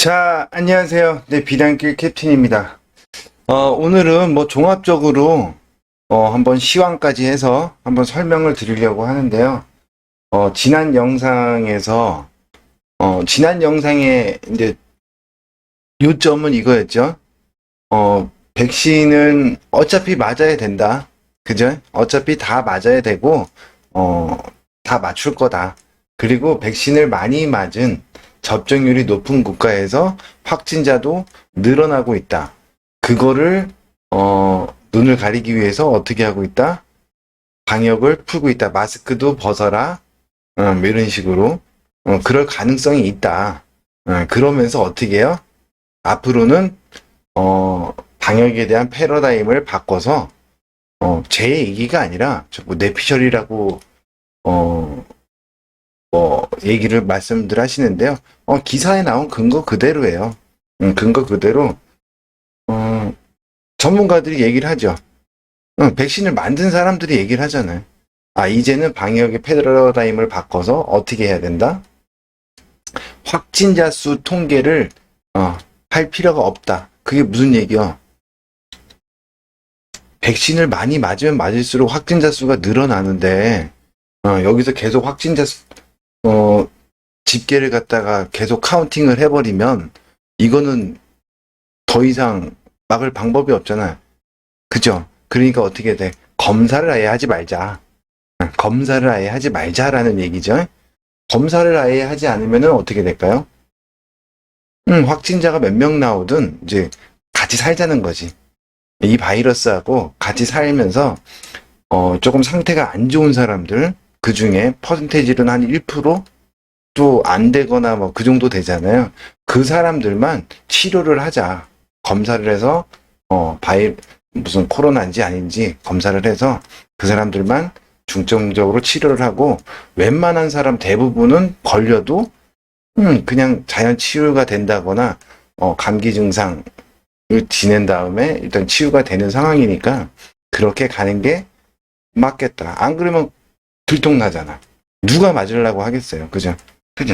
자, 안녕하세요. 네, 비단길 캡틴입니다. 오늘은 뭐 종합적으로 한번 시황까지 해서 한번 설명을 드리려고 하는데요. 지난 영상에서 지난 영상의 이제 요점은 이거였죠. 백신은 어차피 맞아야 된다. 그죠? 어차피 다 맞아야 되고 다 맞출 거다. 그리고 백신을 많이 맞은 접종률이 높은 국가에서 확진자도 늘어나고 있다. 그거를 눈을 가리기 위해서 어떻게 하고 있다? 방역을 풀고 있다. 마스크도 벗어라. 뭐 이런 식으로 그럴 가능성이 있다. 그러면서 어떻게 해요? 앞으로는 방역에 대한 패러다임을 바꿔서 제 얘기가 아니라 자꾸 뇌피셜이라고 얘기를 말씀들 하시는데요. 기사에 나온 근거 그대로예요. 근거 그대로 전문가들이 얘기를 하죠. 백신을 만든 사람들이 얘기를 하잖아요. 이제는 방역의 패러다임을 바꿔서 어떻게 해야 된다? 확진자 수 통계를 할 필요가 없다. 그게 무슨 얘기야? 백신을 많이 맞으면 맞을수록 확진자 수가 늘어나는데 여기서 계속 확진자 수, 집계를 갖다가 계속 카운팅을 해버리면 이거는 더 이상 막을 방법이 없잖아요. 그죠? 그러니까 어떻게 돼? 검사를 아예 하지 말자. 검사를 아예 하지 말자라는 얘기죠. 검사를 아예 하지 않으면 어떻게 될까요? 확진자가 몇 명 나오든 이제 같이 살자는 거지. 이 바이러스하고 같이 살면서 조금 상태가 안 좋은 사람들, 그 중에 퍼센테이지는 한 1%도 안 되거나 뭐 그 정도 되잖아요. 그 사람들만 치료를 하자. 검사를 해서 무슨 코로나인지 아닌지 검사를 해서 그 사람들만 중점적으로 치료를 하고, 웬만한 사람 대부분은 걸려도 그냥 자연 치유가 된다거나 감기 증상을 지낸 다음에 일단 치유가 되는 상황이니까 그렇게 가는 게 맞겠다. 안 그러면 들통나잖아. 누가 맞으려고 하겠어요. 그죠? 그죠?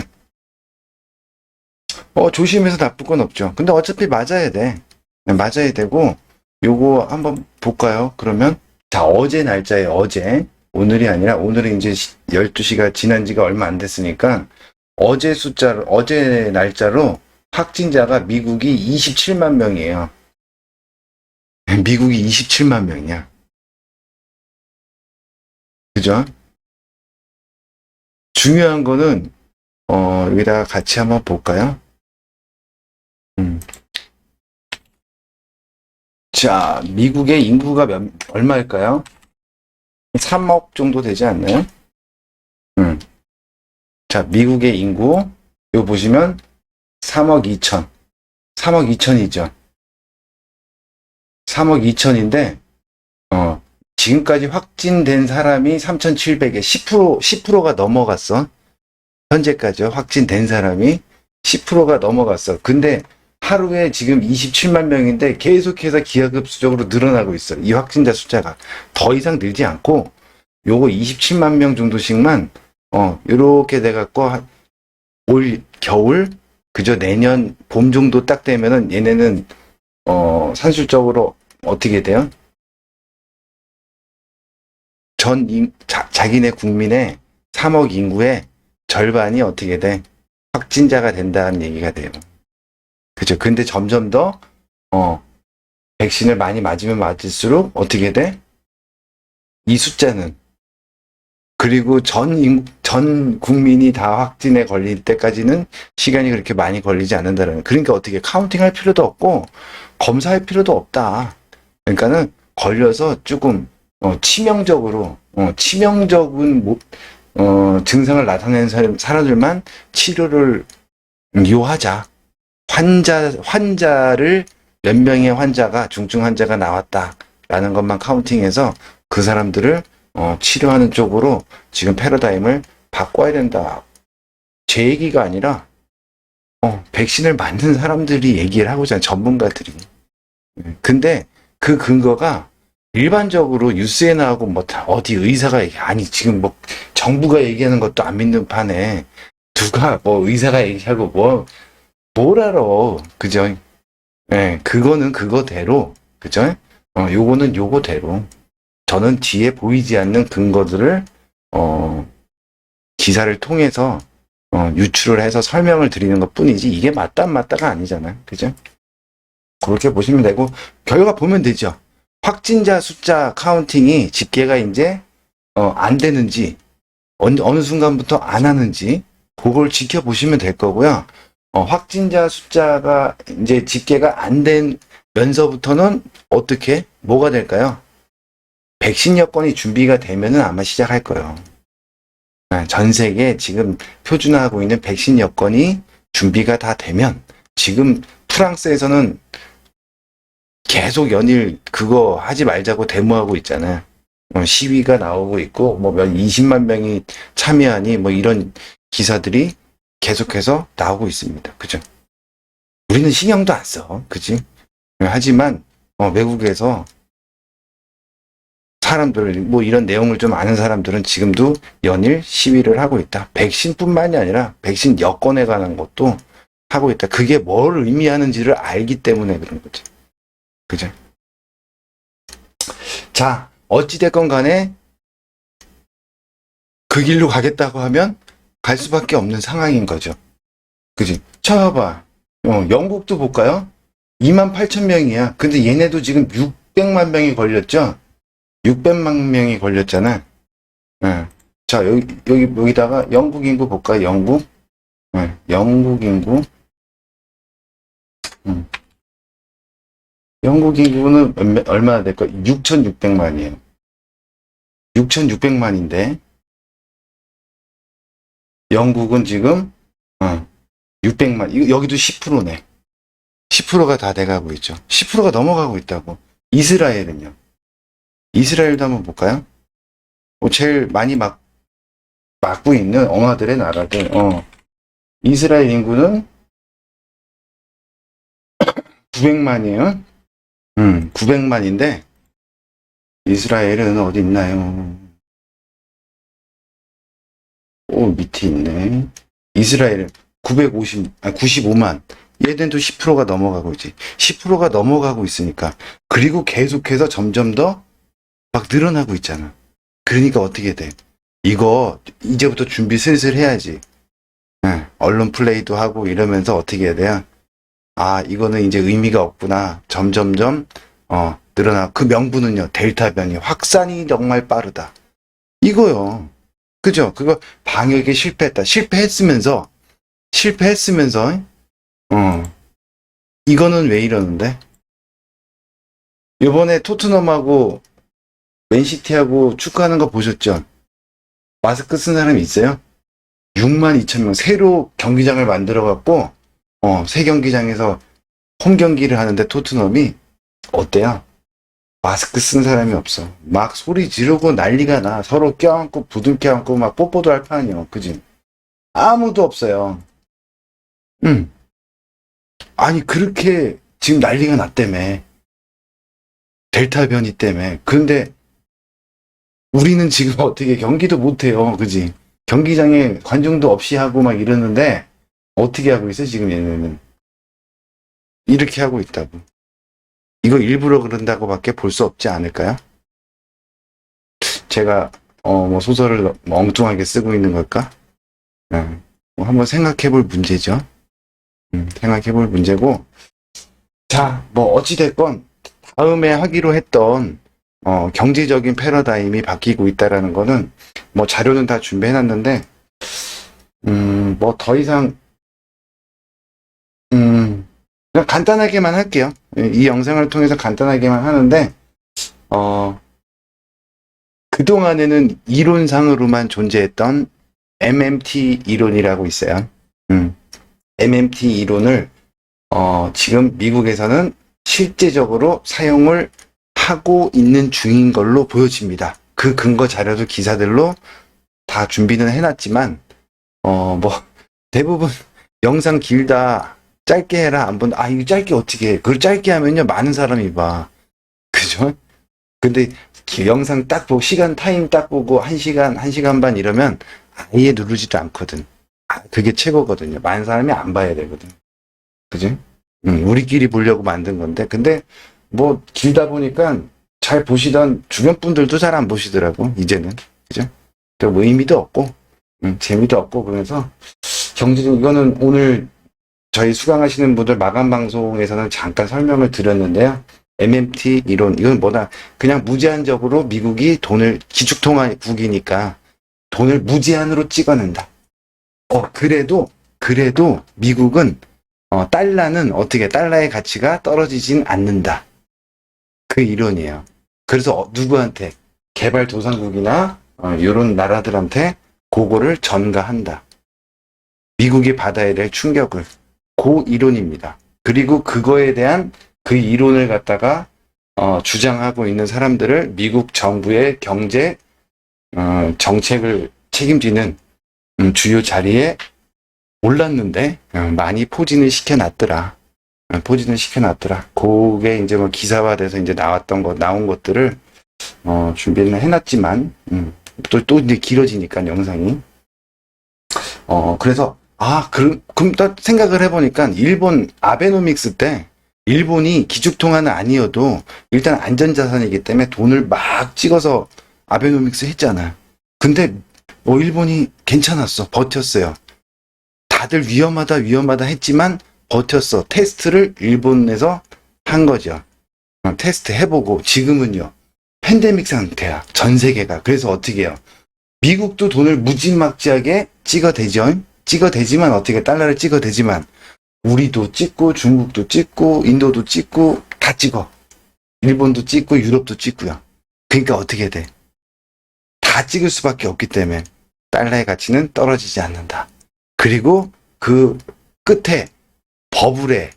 조심해서 나쁠 건 없죠. 근데 어차피 맞아야 돼. 맞아야 되고, 요거 한번 볼까요? 그러면, 자, 어제 날짜에 어제. 오늘이 아니라, 오늘은 이제 12시가 지난 지가 얼마 안 됐으니까, 어제 날짜로 확진자가 미국이 27만 명이에요. 미국이 27만 명이야. 그죠? 중요한 거는, 여기다가 같이 한번 볼까요? 음. 자, 미국의 인구가 얼마일까요? 3억 정도 되지 않나요? 자, 미국의 인구, 이거 보시면 3억 2천. 3억 2천이죠. 3억 2천인데, 지금까지 확진된 사람이 3,700에 10%가 넘어갔어. 현재까지 확진된 사람이 10%가 넘어갔어. 근데 하루에 지금 27만 명인데 계속해서 기하급수적으로 늘어나고 있어. 이 확진자 숫자가 더 이상 늘지 않고 요거 27만 명 정도씩만 요렇게 돼갖고 올 겨울 그저 내년 봄 정도 딱 되면은 얘네는 산술적으로 어떻게 돼요? 자기네 국민의 3억 인구의 절반이 어떻게 돼? 확진자가 된다는 얘기가 돼요. 그죠? 근데 점점 더, 백신을 많이 맞으면 맞을수록 어떻게 돼? 이 숫자는. 그리고 전 국민이 다 확진에 걸릴 때까지는 시간이 그렇게 많이 걸리지 않는다는. 그러니까 어떻게 카운팅 할 필요도 없고, 검사할 필요도 없다. 그러니까는 걸려서 조금, 치명적인 증상을 나타내는 사람들만 치료를 요하자. 환자를 몇 명의 환자가 중증 환자가 나왔다라는 것만 카운팅해서 그 사람들을 치료하는 쪽으로 지금 패러다임을 바꿔야 된다. 제 얘기가 아니라 백신을 만든 사람들이 얘기를 하고자 하는 전문가들이. 근데 그 근거가 일반적으로 뉴스에 나오고 뭐 어디 의사가 아니 지금 뭐 정부가 얘기하는 것도 안 믿는 판에 누가 뭐 의사가 얘기하고 뭐 뭘 알아. 그죠? 예, 그거는 그거대로. 그죠? 요거는 요거대로. 저는 뒤에 보이지 않는 근거들을, 기사를 통해서, 유출을 해서 설명을 드리는 것 뿐이지, 이게 맞다, 안 맞다가 아니잖아요. 그죠? 그렇게 보시면 되고, 결과 보면 되죠. 확진자 숫자 카운팅이 집계가 이제, 안 되는지, 어느 순간부터 안 하는지, 그걸 지켜보시면 될 거고요. 확진자 숫자가 이제 집계가 안 되면서부터는 어떻게, 뭐가 될까요? 백신 여건이 준비가 되면은 아마 시작할 거예요. 전 세계 지금 표준화하고 있는 백신 여건이 준비가 다 되면, 지금 프랑스에서는 계속 연일 그거 하지 말자고 데모하고 있잖아요. 시위가 나오고 있고, 뭐 20만 명이 참여하니, 뭐 이런 기사들이 계속해서 나오고 있습니다. 그죠? 우리는 신경도 안 써. 그지? 하지만, 외국에서 사람들, 뭐 이런 내용을 좀 아는 사람들은 지금도 연일 시위를 하고 있다. 백신뿐만이 아니라 백신 여건에 관한 것도 하고 있다. 그게 뭘 의미하는지를 알기 때문에 그런 거죠. 그죠? 자, 어찌됐건 간에 그 길로 가겠다고 하면 갈 수밖에 없는 상황인 거죠. 그지? 쳐봐. 영국도 볼까요? 28,000명이야. 근데 얘네도 지금 600만 명이 걸렸죠? 600만 명이 걸렸잖아. 예. 자, 여기다가 영국 인구 볼까요? 영국? 영국 인구. 영국 인구는 얼마나 될까? 6,600만이에요. 6,600만인데, 영국은 지금, 600만. 여기도 10%네. 10%가 다 돼가고 있죠. 10%가 넘어가고 있다고. 이스라엘은요? 이스라엘도 한번 볼까요? 제일 많이 막고 있는 엉아들의 나라들. 이스라엘 인구는 900만이에요. 900만인데, 이스라엘은 어디 있나요? 밑에 있네. 이스라엘은 95만. 얘들도 10%가 넘어가고 있지. 10%가 넘어가고 있으니까. 그리고 계속해서 점점 더 막 늘어나고 있잖아. 그러니까 어떻게 돼? 이거 이제부터 준비 슬슬 해야지. 언론 플레이도 하고 이러면서 어떻게 해야 돼요? 이거는 이제 의미가 없구나. 점점점 늘어나. 그 명분은요. 델타 변이 확산이 정말 빠르다. 이거요. 그죠? 그거 방역에 실패했다. 실패했으면서 이거는 왜 이러는데? 이번에 토트넘하고 맨시티하고 축구하는 거 보셨죠? 마스크 쓴 사람이 있어요? 62,000명 새로 경기장을 만들어갖고 새 경기장에서 홈 경기를 하는데 토트넘이 어때요? 마스크 쓴 사람이 없어. 막 소리 지르고 난리가 나. 서로 껴안고 부둥켜 안고 막 뽀뽀도 할 판이요. 그지? 아무도 없어요. 아니 그렇게 지금 난리가 났다며. 델타 변이 때문에. 근데 우리는 지금 어떻게 경기도 못해요. 그지? 경기장에 관중도 없이 하고 막 이러는데 어떻게 하고 있어 지금 얘네는. 이렇게 하고 있다고. 이거 일부러 그런다고 밖에 볼 수 없지 않을까요? 제가 뭐 소설을 엉뚱하게 쓰고 있는 걸까? 뭐 한번 생각해 볼 문제죠. 생각해 볼 문제고. 자, 뭐 어찌됐건 다음에 하기로 했던 경제적인 패러다임이 바뀌고 있다라는 거는 뭐 자료는 다 준비해 놨는데 뭐 더 이상 그냥 간단하게만 할게요. 이 영상을 통해서 간단하게만 하는데 그동안에는 이론상으로만 존재했던 MMT 이론이라고 있어요. MMT 이론을 지금 미국에서는 실제적으로 사용을 하고 있는 중인 걸로 보여집니다. 그 근거 자료도 기사들로 다 준비는 해놨지만 뭐 대부분 영상 길다 짧게 해라 안 본다. 이거 짧게 어떻게 해? 그걸 짧게 하면요 많은 사람이 봐. 그죠? 근데 영상 딱 보고 시간 타임 딱 보고 1시간 1시간 반 이러면 아예 누르지도 않거든. 그게 최고거든요. 많은 사람이 안 봐야 되거든. 그지? 우리끼리 보려고 만든 건데, 근데 뭐 길다 보니까 잘 보시던 주변 분들도 잘 안 보시더라고, 이제는. 그죠? 뭐 의미도 없고, 재미도 없고, 그래서 경제적, 이거는 오늘 저희 수강하시는 분들 마감 방송에서는 잠깐 설명을 드렸는데요. MMT 이론, 이건 뭐다? 그냥 무제한적으로 미국이 돈을, 기축통화국이니까 돈을 무제한으로 찍어낸다. 그래도 미국은, 달러는 어떻게, 달러의 가치가 떨어지진 않는다. 그 이론이에요. 그래서 누구한테? 개발도상국이나, 이런 나라들한테 그거를 전가한다. 미국이 받아야 될 충격을. 그 이론입니다. 그리고 그거에 대한 그 이론을 갖다가 주장하고 있는 사람들을 미국 정부의 경제 정책을 책임지는 주요 자리에 올랐는데 많이 포진을 시켜놨더라. 그게 이제 뭐 기사화돼서 이제 나온 것들을 준비는 해놨지만 또 이제 길어지니까 영상이. 그래서 그럼 또 생각을 해보니까 일본 아베노믹스 때 일본이 기축통화는 아니어도 일단 안전자산이기 때문에 돈을 막 찍어서 아베노믹스 했잖아. 근데 일본이 괜찮았어. 버텼어요. 다들 위험하다 했지만 버텼어. 테스트를 일본에서 한 거죠. 테스트 해보고 지금은요. 팬데믹 상태야. 전 세계가. 그래서 어떻게 해요? 미국도 돈을 무지막지하게 찍어대죠. 찍어대지만 어떻게 달러를 찍어대지만 우리도 찍고 중국도 찍고 인도도 찍고 다 찍어. 일본도 찍고 유럽도 찍고요. 그러니까 어떻게 돼? 다 찍을 수밖에 없기 때문에 달러의 가치는 떨어지지 않는다. 그리고 그 끝에 버블에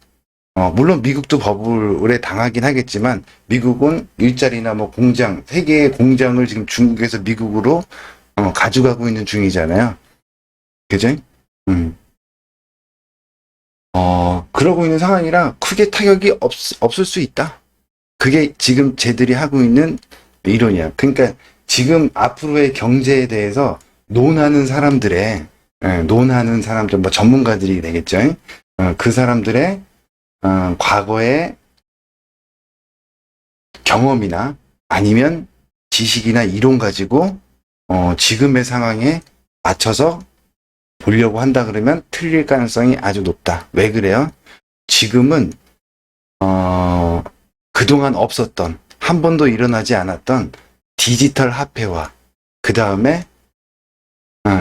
물론 미국도 버블에 당하긴 하겠지만 미국은 일자리나 뭐 공장, 세계의 공장을 지금 중국에서 미국으로 가져가고 있는 중이잖아요. 그죠? 그러고 있는 상황이라 크게 타격이 없을 수 있다. 그게 지금 쟤들이 하고 있는 이론이야. 그러니까 지금 앞으로의 경제에 대해서 논하는 사람들, 뭐 전문가들이 되겠죠. 그 사람들의 과거의 경험이나 아니면 지식이나 이론 가지고 지금의 상황에 맞춰서 보려고 한다 그러면 틀릴 가능성이 아주 높다. 왜 그래요? 지금은 그동안 없었던, 한 번도 일어나지 않았던 디지털 화폐화, 그 다음에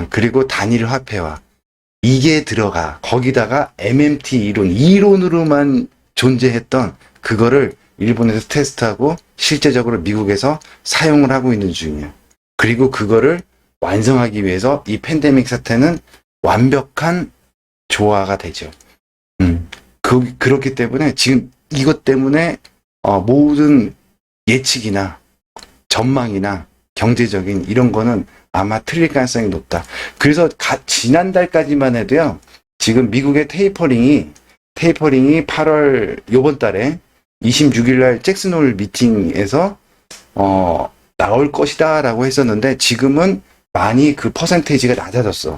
그리고 단일 화폐화, 이게 들어가. 거기다가 MMT 이론으로만 존재했던 그거를 일본에서 테스트하고 실제적으로 미국에서 사용을 하고 있는 중이에요. 그리고 그거를 완성하기 위해서 이 팬데믹 사태는 완벽한 조화가 되죠. 그렇기 때문에 지금 이것 때문에 모든 예측이나 전망이나 경제적인 이런 거는 아마 틀릴 가능성이 높다. 그래서 지난달까지만 해도요. 지금 미국의 테이퍼링이 8월 요번 달에 26일 날 잭슨홀 미팅에서 나올 것이다 라고 했었는데 지금은 많이 그 퍼센테이지가 낮아졌어.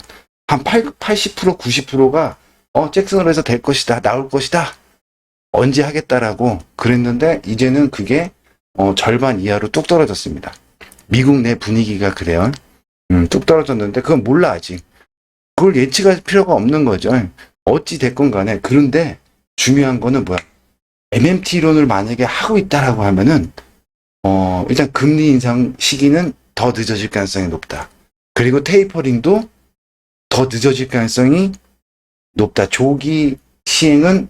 한 80%, 90%가 잭슨홀에서 될 것이다, 나올 것이다, 언제 하겠다라고 그랬는데 이제는 그게 절반 이하로 뚝 떨어졌습니다. 미국 내 분위기가 그래요. 뚝 떨어졌는데 그건 몰라 아직. 그걸 예측할 필요가 없는 거죠. 어찌 됐건 간에. 그런데 중요한 거는 뭐야? MMT 이론을 만약에 하고 있다라고 하면은 일단 금리 인상 시기는 더 늦어질 가능성이 높다. 그리고 테이퍼링도 더 늦어질 가능성이 높다. 조기 시행은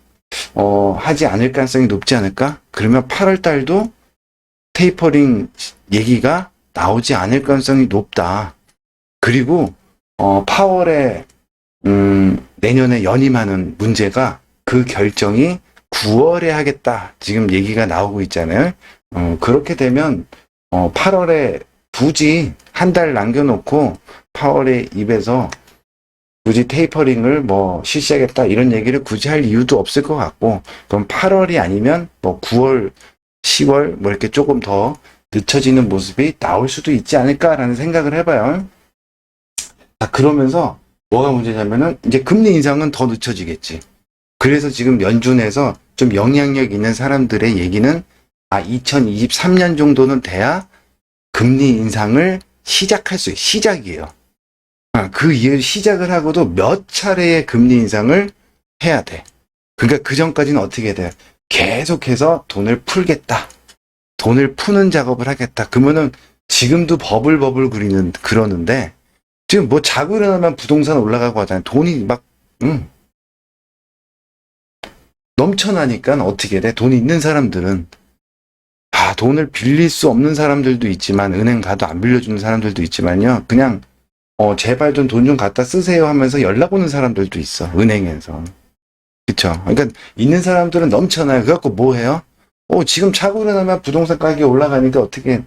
하지 않을 가능성이 높지 않을까? 그러면 8월 달도 테이퍼링 얘기가 나오지 않을 가능성이 높다. 그리고 파월에 내년에 연임하는 문제가 그 결정이 9월에 하겠다. 지금 얘기가 나오고 있잖아요. 그렇게 되면 8월에 굳이 한 달 남겨놓고 8월에 입에서 굳이 테이퍼링을 뭐 실시하겠다 이런 얘기를 굳이 할 이유도 없을 것 같고, 그럼 8월이 아니면 뭐 9월, 10월 뭐 이렇게 조금 더 늦춰지는 모습이 나올 수도 있지 않을까라는 생각을 해봐요. 자, 그러면서 뭐가 문제냐면은 이제 금리 인상은 더 늦춰지겠지. 그래서 지금 연준에서 좀 영향력 있는 사람들의 얘기는 2023년 정도는 돼야 금리 인상을 시작할 수, 시작이에요. 그 이후 시작을 하고도 몇 차례의 금리 인상을 해야 돼. 그러니까 그 전까지는 어떻게 돼? 계속해서 돈을 풀겠다. 돈을 푸는 작업을 하겠다. 그러면은 지금도 버블 그러는데 지금 뭐 자고 일어나면 부동산 올라가고 하잖아요. 돈이 막 넘쳐나니까 어떻게 돼? 돈 있는 사람들은 돈을 빌릴 수 없는 사람들도 있지만 은행 가도 안 빌려주는 사람들도 있지만요. 그냥 제발 좀 돈 좀 갖다 쓰세요 하면서 연락 오는 사람들도 있어. 은행에서. 그쵸? 그러니까 있는 사람들은 넘쳐나요. 그래갖고 뭐 해요? 지금 자고 일어나면 부동산 가격이 올라가니까 어떻게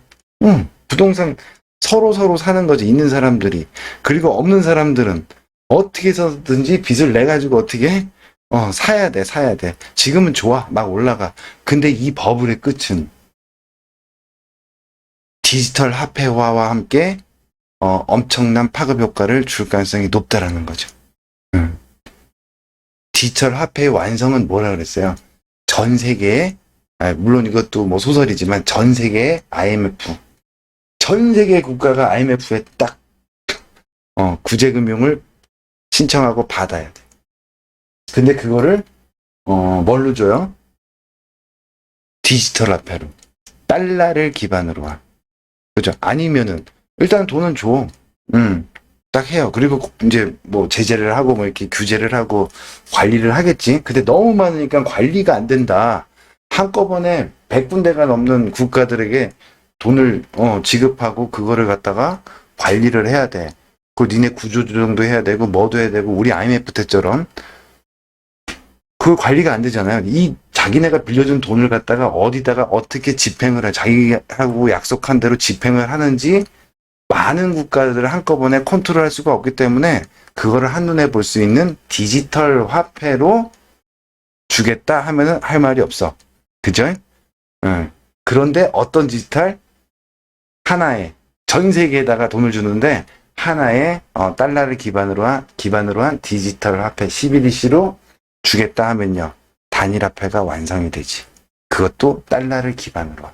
부동산 서로 사는 거지. 있는 사람들이. 그리고 없는 사람들은 어떻게 해서든지 빚을 내 가지고 어떻게 해? 사야 돼. 지금은 좋아. 막 올라가. 근데 이 버블의 끝은 디지털 화폐화와 함께 엄청난 파급 효과를 줄 가능성이 높다라는 거죠. 디지털 화폐의 완성은 뭐라 그랬어요? 전 세계에, 물론 이것도 뭐 소설이지만 전 세계의 IMF, 전 세계 국가가 IMF에 딱 구제금융을 신청하고 받아야 돼. 근데 그거를 뭘로 줘요? 디지털 화폐로. 달러를 기반으로 한. 그죠? 아니면은 일단 돈은 줘. 딱 해요. 그리고 이제 뭐 제재를 하고 뭐 이렇게 규제를 하고 관리를 하겠지. 근데 너무 많으니까 관리가 안 된다. 한꺼번에 100군데가 넘는 국가들에게 돈을 지급하고 그거를 갖다가 관리를 해야 돼. 그 니네 구조조정도 해야 되고 뭐도 해야 되고 우리 IMF 때처럼 그 관리가 안 되잖아요. 이 자기네가 빌려준 돈을 갖다가 어디다가 어떻게 집행을 해, 자기하고 약속한 대로 집행을 하는지 많은 국가들을 한꺼번에 컨트롤할 수가 없기 때문에 그거를 한눈에 볼 수 있는 디지털 화폐로 주겠다 하면은 할 말이 없어. 그죠? 그런데 어떤 디지털? 하나의 전 세계에다가 돈을 주는데 하나의 달러를 기반으로 한 디지털 화폐 CBDC로 주겠다 하면요. 단일 화폐가 완성이 되지. 그것도 달러를 기반으로.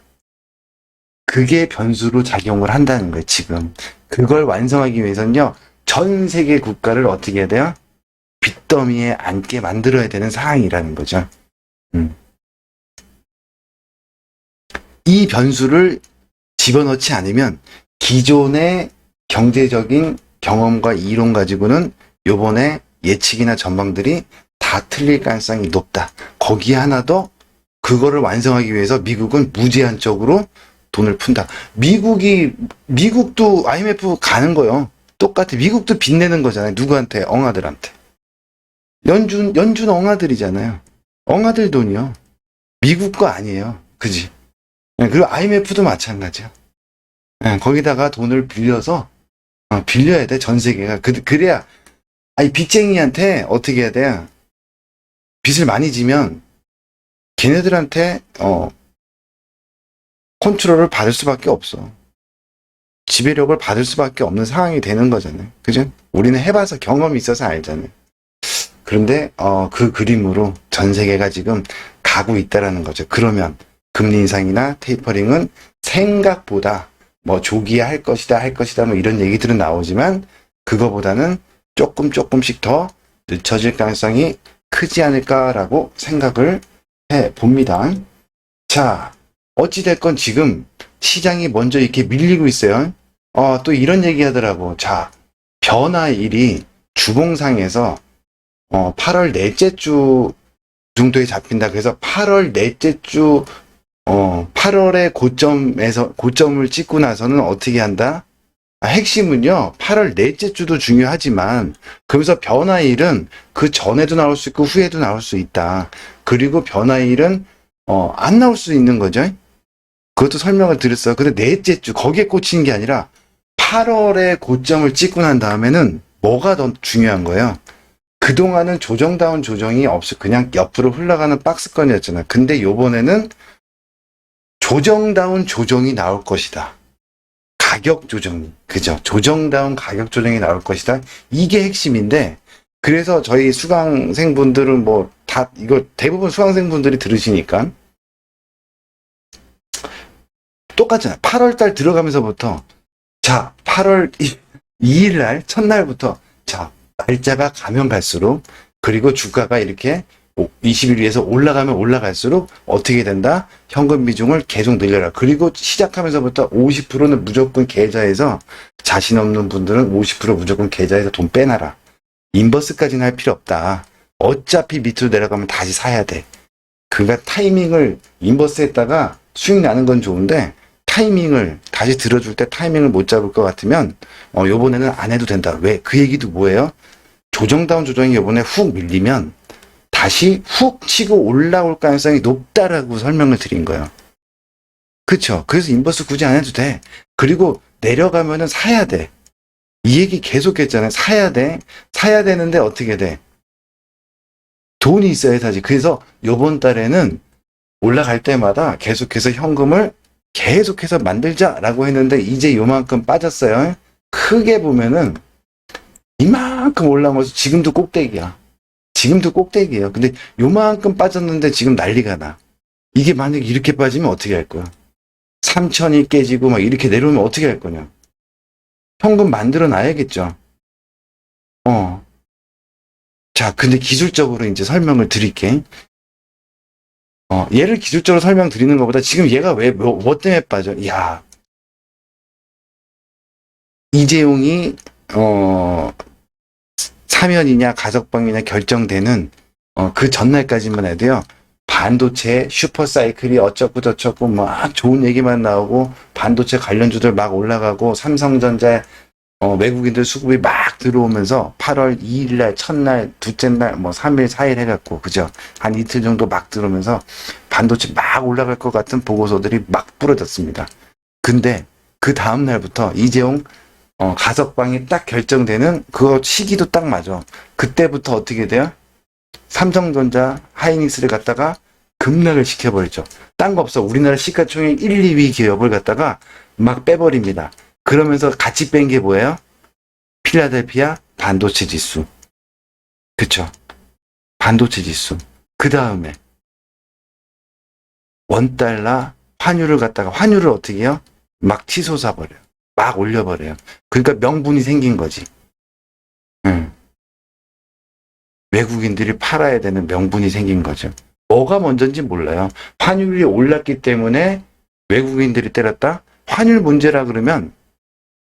그게 변수로 작용을 한다는 거예요, 지금. 그걸 완성하기 위해서는요, 전 세계 국가를 어떻게 해야 돼요? 빚더미에 앉게 만들어야 되는 상황이라는 거죠. 이 변수를 집어넣지 않으면 기존의 경제적인 경험과 이론 가지고는 요번에 예측이나 전망들이 다 틀릴 가능성이 높다. 거기에 하나 더 그거를 완성하기 위해서 미국은 무제한적으로 돈을 푼다. 미국도 IMF 가는 거요. 똑같아. 미국도 빚내는 거잖아요. 누구한테? 엉아들한테. 연준 엉아들이잖아요. 엉아들 돈이요. 미국 거 아니에요. 그지? 그리고 IMF도 마찬가지야. 거기다가 돈을 빌려서 빌려야 돼. 전 세계가. 그래야 빚쟁이한테 어떻게 해야 돼? 빚을 많이 지면 걔네들한테 컨트롤을 받을 수밖에 없어. 지배력을 받을 수밖에 없는 상황이 되는 거잖아요. 그죠? 우리는 해봐서 경험이 있어서 알잖아요. 그런데 그 그림으로 전 세계가 지금 가고 있다라는 거죠. 그러면 금리 인상이나 테이퍼링은 생각보다 뭐 조기에 할 것이다 뭐 이런 얘기들은 나오지만 그거보다는 조금씩 더 늦춰질 가능성이 크지 않을까라고 생각을 해 봅니다. 자, 어찌됐건 지금 시장이 먼저 이렇게 밀리고 있어요. 또 이런 얘기 하더라고. 자, 변화일이 주봉상에서 8월 넷째 주 정도에 잡힌다. 그래서 8월 넷째 주 8월의 고점을 찍고 나서는 어떻게 한다? 핵심은요, 8월 넷째 주도 중요하지만, 그러면서 변화일은 그 전에도 나올 수 있고, 후에도 나올 수 있다. 그리고 변화일은, 안 나올 수 있는 거죠. 그것도 설명을 드렸어요. 근데 넷째 주, 거기에 꽂히는 게 아니라, 8월에 고점을 찍고 난 다음에는 뭐가 더 중요한 거예요? 그동안은 조정다운 조정이 없이 그냥 옆으로 흘러가는 박스권이었잖아요. 근데 요번에는 조정다운 조정이 나올 것이다. 가격 조정, 그죠? 조정다운 가격 조정이 나올 것이다. 이게 핵심인데, 그래서 저희 수강생분들은 뭐 이거 대부분 수강생분들이 들으시니까 똑같잖아요. 8월달 들어가면서부터 자, 8월 2일 날 첫날부터 자, 날짜가 가면 갈수록 그리고 주가가 이렇게 20일 위에서 올라가면 올라갈수록 어떻게 된다? 현금 비중을 계속 늘려라. 그리고 시작하면서부터 50%는 무조건 계좌에서 자신 없는 분들은 50% 무조건 계좌에서 돈 빼놔라. 인버스까지는 할 필요 없다. 어차피 밑으로 내려가면 다시 사야 돼. 그러니까 타이밍을 인버스 했다가 수익 나는 건 좋은데 타이밍을 다시 들어줄 때 타이밍을 못 잡을 것 같으면 요번에는 안 해도 된다. 왜? 그 얘기도 뭐예요? 조정다운 조정이 요번에 훅 밀리면 다시 훅 치고 올라올 가능성이 높다라고 설명을 드린 거예요. 그쵸? 그래서 인버스 굳이 안 해도 돼. 그리고 내려가면은 사야 돼. 이 얘기 계속 했잖아요. 사야 돼. 사야 되는데 어떻게 돼? 돈이 있어야 사지. 그래서 요번 달에는 올라갈 때마다 계속해서 현금을 계속해서 만들자라고 했는데 이제 요만큼 빠졌어요. 크게 보면은 이만큼 올라오면서 지금도 꼭대기야. 지금도 꼭대기예요. 근데 요만큼 빠졌는데 지금 난리가 나. 이게 만약에 이렇게 빠지면 어떻게 할 거야? 3천이 깨지고 막 이렇게 내려오면 어떻게 할 거냐? 현금 만들어 놔야겠죠. 자, 근데 기술적으로 이제 설명을 드릴게. 얘를 기술적으로 설명드리는 것보다 지금 얘가 뭐 때문에 빠져? 야, 이재용이, 사면이냐, 가석방이냐 결정되는, 그 전날까지만 해도요, 반도체 슈퍼사이클이 어쩌고 저쩌고 막 좋은 얘기만 나오고, 반도체 관련주들 막 올라가고, 삼성전자, 외국인들 수급이 막 들어오면서 8월 2일 날, 첫날, 둘째 날, 3일, 4일 해갖고, 그죠? 한 이틀 정도 막 들어오면서 반도체 막 올라갈 것 같은 보고서들이 막 뿌려졌습니다. 근데 그 다음 날부터 이재용 가석방이 딱 결정되는 그거 시기도 딱 맞아. 그때부터 어떻게 돼요? 삼성전자, 하이닉스를 갖다가 급락을 시켜버리죠. 딴 거 없어. 우리나라 시가총액 1, 2위 기업을 갖다가 막 빼버립니다. 그러면서 같이 뺀 게 뭐예요? 필라델피아 반도체 지수. 그쵸? 반도체 지수. 그 다음에 원달러 환율을 갖다가 환율을 어떻게 해요? 막 치솟아버려요. 막 올려버려요. 그러니까 명분이 생긴 거지. 외국인들이 팔아야 되는 명분이 생긴 거죠. 뭐가 먼저인지 몰라요. 환율이 올랐기 때문에 외국인들이 때렸다? 환율 문제라 그러면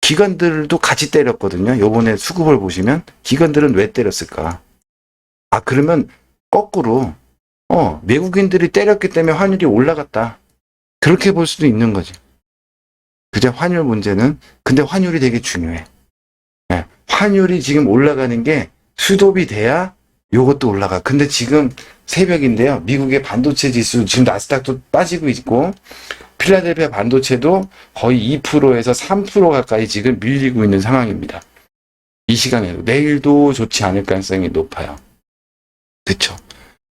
기관들도 같이 때렸거든요. 요번에 수급을 보시면 기관들은 왜 때렸을까? 그러면 거꾸로 외국인들이 때렸기 때문에 환율이 올라갔다. 그렇게 볼 수도 있는 거지. 그죠? 환율 문제는. 근데 환율이 되게 중요해. 네. 환율이 지금 올라가는 게 수급이 돼야 요것도 올라가. 근데 지금 새벽인데요. 미국의 반도체 지수 지금 나스닥도 빠지고 있고 필라델피아 반도체도 거의 2%에서 3% 가까이 지금 밀리고 있는 상황입니다. 이 시간에도 내일도 좋지 않을 가능성이 높아요. 그쵸?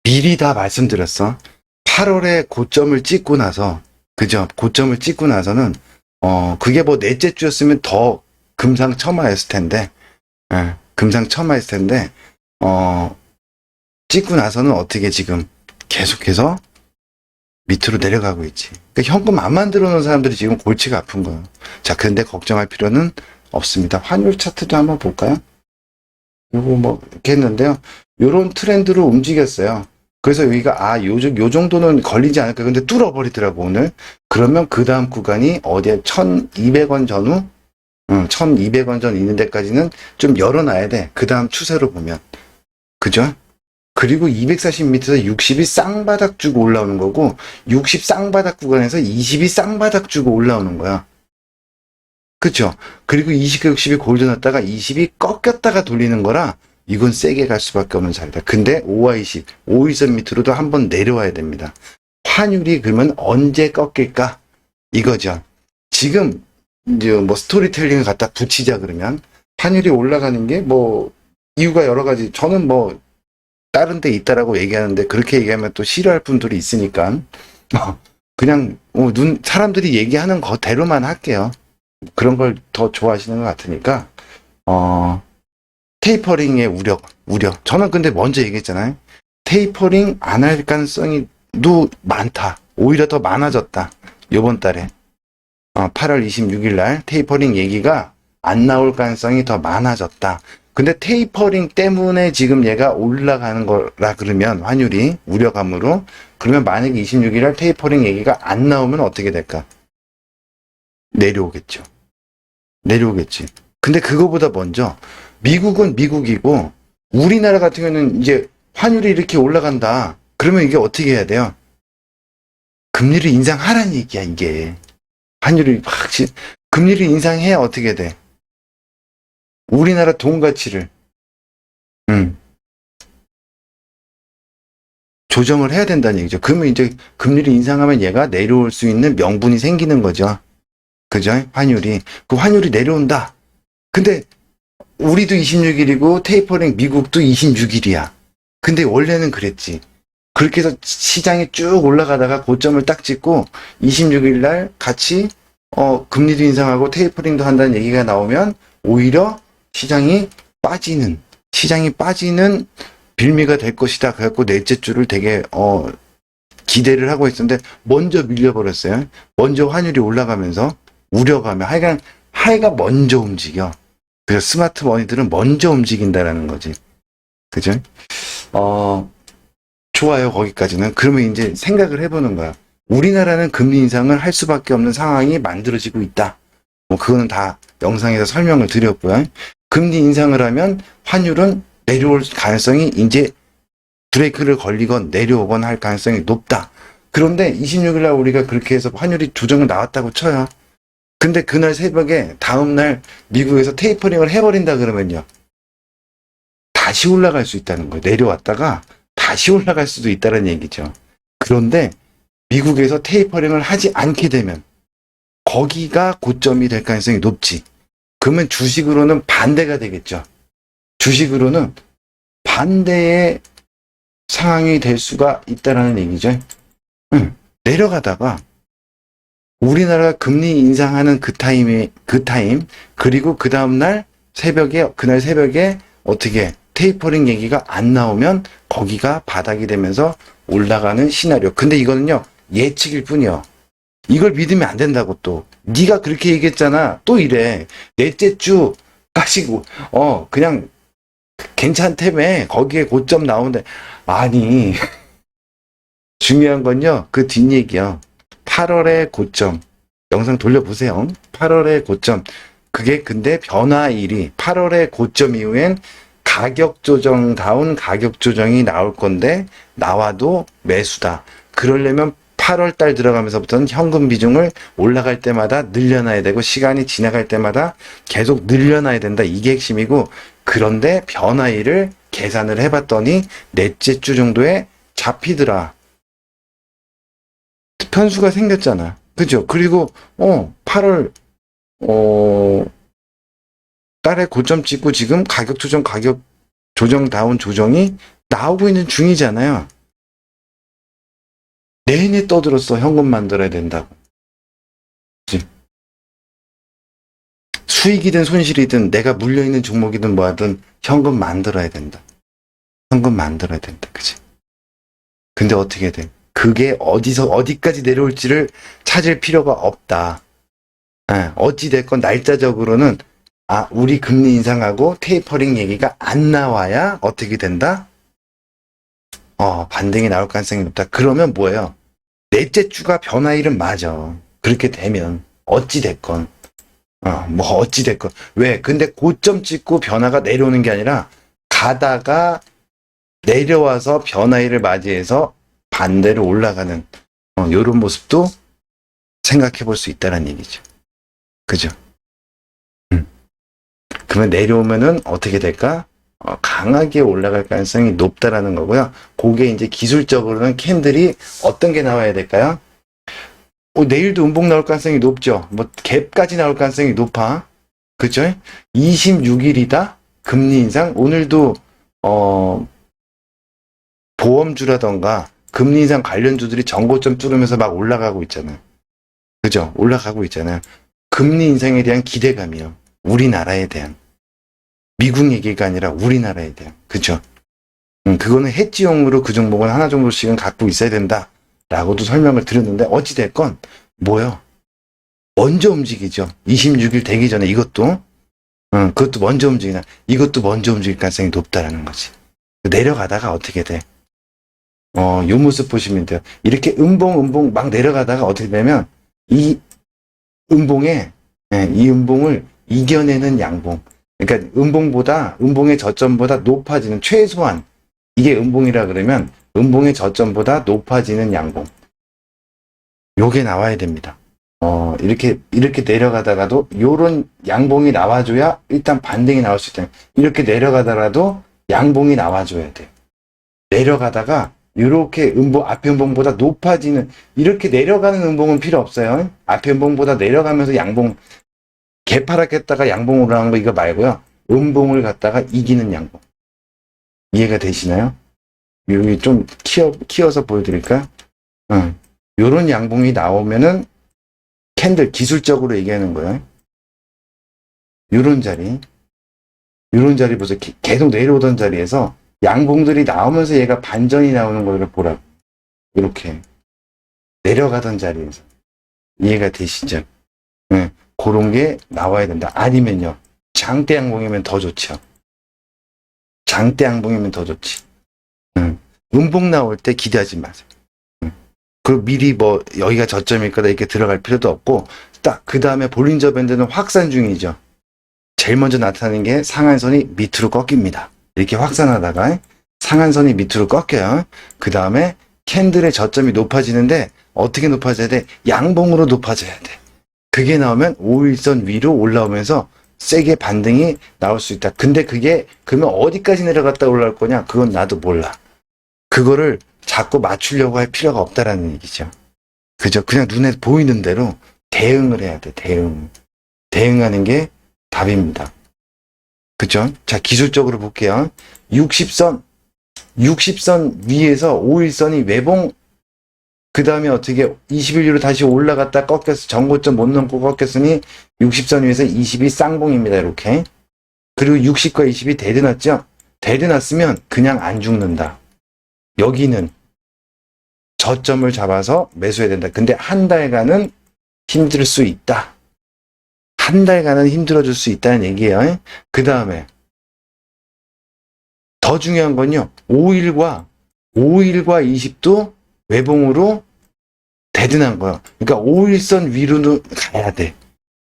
미리 다 말씀드렸어. 8월에 고점을 찍고 나서, 그죠? 고점을 찍고 나서는 그게 뭐 넷째 주였으면 더 금상첨화였을 텐데, 금상첨화였을 텐데, 찍고 나서는 어떻게 지금 계속해서 밑으로 내려가고 있지. 그러니까 현금 안 만들어 놓은 사람들이 지금 골치가 아픈 거예요. 자, 그런데 걱정할 필요는 없습니다. 환율 차트도 한번 볼까요? 요거 뭐, 이렇게 했는데요. 요런 트렌드로 움직였어요. 그래서 여기가, 요 정도는 걸리지 않을까. 근데 뚫어버리더라고, 오늘. 그러면 그 다음 구간이 어디에 1200원 전후? 1200원 전 있는 데까지는 좀 열어놔야 돼. 그 다음 추세로 보면. 그죠? 그리고 240m에서 60이 쌍바닥 주고 올라오는 거고 60 쌍바닥 구간에서 20이 쌍바닥 주고 올라오는 거야. 그쵸? 그리고 20과 60이 골드났다가 20이 꺾였다가 돌리는 거라 이건 세게 갈 수밖에 없는 자리다. 근데 5와 20, 5일선 밑으로도 한번 내려와야 됩니다. 환율이 그러면 언제 꺾일까? 이거죠. 지금 이제 뭐 스토리텔링을 갖다 붙이자 그러면 환율이 올라가는 게 뭐 이유가 여러 가지. 저는 뭐 다른 데 있다라고 얘기하는데 그렇게 얘기하면 또 싫어할 분들이 있으니까 그냥 사람들이 얘기하는 거대로만 할게요. 그런 걸 더 좋아하시는 것 같으니까 테이퍼링의 우려. 저는 근데 먼저 얘기했잖아요. 테이퍼링 안 할 가능성이 많다. 오히려 더 많아졌다. 요번 달에. 8월 26일 날 테이퍼링 얘기가 안 나올 가능성이 더 많아졌다. 근데 테이퍼링 때문에 지금 얘가 올라가는 거라 그러면 환율이 우려감으로 그러면 만약에 26일 날 테이퍼링 얘기가 안 나오면 어떻게 될까? 내려오겠죠. 내려오겠지. 근데 그거보다 먼저 미국은 미국이고 우리나라 같은 경우는 이제 환율이 이렇게 올라간다. 그러면 이게 어떻게 해야 돼요? 금리를 인상하라는 얘기야, 이게. 환율이 금리를 인상해야 어떻게 돼? 우리나라 돈 가치를 조정을 해야 된다는 얘기죠. 그러면 이제 금리를 인상하면 얘가 내려올 수 있는 명분이 생기는 거죠. 그죠? 환율이. 그 환율이 내려온다. 근데 우리도 26일이고 테이퍼링 미국도 26일이야. 근데 원래는 그랬지. 그렇게 해서 시장이 쭉 올라가다가 고점을 딱 찍고 26일 날 같이 금리도 인상하고 테이퍼링도 한다는 얘기가 나오면 오히려 시장이 빠지는 빌미가 될 것이다. 그래갖고 넷째 주를 되게 기대를 하고 있었는데 먼저 밀려버렸어요. 먼저 환율이 올라가면서 우려가면 하이가 먼저 움직여. 그래서 스마트 머니들은 먼저 움직인다라는 거지. 그죠? 좋아요, 거기까지는. 그러면 이제 생각을 해보는 거야. 우리나라는 금리 인상을 할 수밖에 없는 상황이 만들어지고 있다. 뭐, 그거는 다 영상에서 설명을 드렸고요. 금리 인상을 하면 환율은 내려올 가능성이 이제 브레이크를 걸리건 내려오건 할 가능성이 높다. 그런데 26일 날 우리가 그렇게 해서 환율이 조정을 나왔다고 쳐요. 근데 그날 새벽에 다음날 미국에서 테이퍼링을 해버린다 그러면요. 다시 올라갈 수 있다는 거예요. 내려왔다가 다시 올라갈 수도 있다는 얘기죠. 그런데 미국에서 테이퍼링을 하지 않게 되면 거기가 고점이 될 가능성이 높지. 그러면 주식으로는 반대가 되겠죠. 주식으로는 반대의 상황이 될 수가 있다는 얘기죠. 내려가다가 우리나라가 금리 인상하는 그 타임, 그리고 그 다음날 그날 새벽에 어떻게 테이퍼링 얘기가 안 나오면 거기가 바닥이 되면서 올라가는 시나리오. 근데 이거는요, 예측일 뿐이요. 이걸 믿으면 안 된다고 또. 네가 그렇게 얘기했잖아. 또 이래. 넷째 주까지, 그냥 괜찮다며. 거기에 고점 나오는데. 아니. 중요한 건요, 그 뒷얘기요. 8월의 고점. 영상 돌려보세요. 8월의 고점. 그게 근데 변화일이 8월의 고점 이후엔 가격 조정다운 가격 조정이 나올 건데 나와도 매수다. 그러려면 8월 달 들어가면서부터는 현금 비중을 올라갈 때마다 늘려놔야 되고 시간이 지나갈 때마다 계속 늘려놔야 된다. 이게 핵심이고 그런데 변화일을 계산을 해봤더니 넷째 주 정도에 잡히더라. 편수가 생겼잖아. 그죠? 그리고 8월 달에 고점 찍고 지금 가격 조정다운 조정이 나오고 있는 중이잖아요. 내내 떠들었어. 현금 만들어야 된다고. 그치? 수익이든 손실이든 내가 물려있는 종목이든 뭐하든 현금 만들어야 된다. 현금 만들어야 된다. 그치? 근데 어떻게 돼? 그게 어디까지 내려올지를 찾을 필요가 없다. 어찌됐건 날짜적으로는 우리 금리 인상하고 테이퍼링 얘기가 안 나와야 어떻게 된다? 반등이 나올 가능성이 높다. 그러면 뭐예요? 넷째 주가 변화일은 맞아. 그렇게 되면 어찌됐건 어찌됐건 왜? 근데 고점 찍고 변화가 내려오는 게 아니라 가다가 내려와서 변화일을 맞이해서 반대로 올라가는 이런 모습도 생각해 볼 수 있다는 얘기죠. 그죠? 그러면 내려오면은 어떻게 될까? 강하게 올라갈 가능성이 높다라는 거고요. 그게 이제 기술적으로는 캔들이 어떤 게 나와야 될까요? 내일도 음봉 나올 가능성이 높죠. 갭까지 나올 가능성이 높아. 그죠? 26일이다. 금리 인상. 오늘도 보험주라던가 금리 인상 관련주들이 전고점 뚫으면서 막 올라가고 있잖아요. 그죠? 올라가고 있잖아요. 금리 인상에 대한 기대감이요. 우리나라에 대한. 미국 얘기가 아니라 우리나라에 대한. 그죠? 그거는 해지용으로 그 종목은 하나 정도씩은 갖고 있어야 된다라고도 설명을 드렸는데 어찌됐건 뭐요? 먼저 움직이죠. 26일 되기 전에 이것도 그것도 먼저 움직이나 이것도 먼저 움직일 가능성이 높다라는 거지. 내려가다가 어떻게 돼? 요 모습 보시면 돼요. 이렇게 음봉 막 내려가다가 어떻게 되면 이 음봉에 이 음봉을 이겨내는 양봉. 그러니까 음봉의 저점보다 높아지는 최소한 이게 음봉이라 그러면 음봉의 저점보다 높아지는 양봉. 요게 나와야 됩니다. 이렇게 내려가다가도 요런 양봉이 나와줘야 일단 반등이 나올 수 있다. 이렇게 내려가다가도 양봉이 나와줘야 돼요. 내려가다가 이렇게 앞에 음봉보다 높아지는 이렇게 내려가는 음봉은 필요 없어요. 앞에 음봉보다 내려가면서 양봉 개파랗겠다가 양봉 올라가는 거 이거 말고요. 음봉을 갖다가 이기는 양봉. 이해가 되시나요? 여기 좀 키워서 보여드릴까요? 요런 양봉이 나오면은 캔들 기술적으로 얘기하는 거예요. 요런 자리 보세요. 계속 내려오던 자리에서 양봉들이 나오면서 얘가 반전이 나오는 거를 보라고. 이렇게 내려가던 자리에서 이해가 되시죠? 네, 그런 게 나와야 된다. 아니면요, 장대 양봉이면 더 좋죠. 장대 양봉이면 더 좋지. 음봉 나올 때 기대하지 마세요. 그리고 미리 뭐 여기가 저점일 거다 이렇게 들어갈 필요도 없고 딱 그 다음에 볼린저 밴드는 확산 중이죠. 제일 먼저 나타나는 게 상한선이 밑으로 꺾입니다. 이렇게 확산하다가 상한선이 밑으로 꺾여요. 그 다음에 캔들의 저점이 높아지는데 어떻게 높아져야 돼? 양봉으로 높아져야 돼. 그게 나오면 5일선 위로 올라오면서 세게 반등이 나올 수 있다. 근데 그게 그러면 어디까지 내려갔다 올라올 거냐? 그건 나도 몰라. 그거를 자꾸 맞추려고 할 필요가 없다라는 얘기죠. 그죠? 그냥 눈에 보이는 대로 대응을 해야 돼. 대응하는 게 답입니다. 그죠? 자, 기술적으로 볼게요. 60선 위에서 5일선이 외봉, 그 다음에 어떻게 21유로 다시 올라갔다 꺾였어. 전고점 못 넘고 꺾였으니 60선 위에서 20이 쌍봉입니다. 이렇게. 그리고 60과 20이 대드났죠? 대드났으면 그냥 안 죽는다. 여기는 저점을 잡아서 매수해야 된다. 근데 한 달간은 힘들 수 있다. 한 달간은 힘들어질 수 있다는 얘기예요. 그 다음에 더 중요한 건요. 5일과 20도 외봉으로 대든한 거예요. 그러니까 5일선 위로는 가야 돼.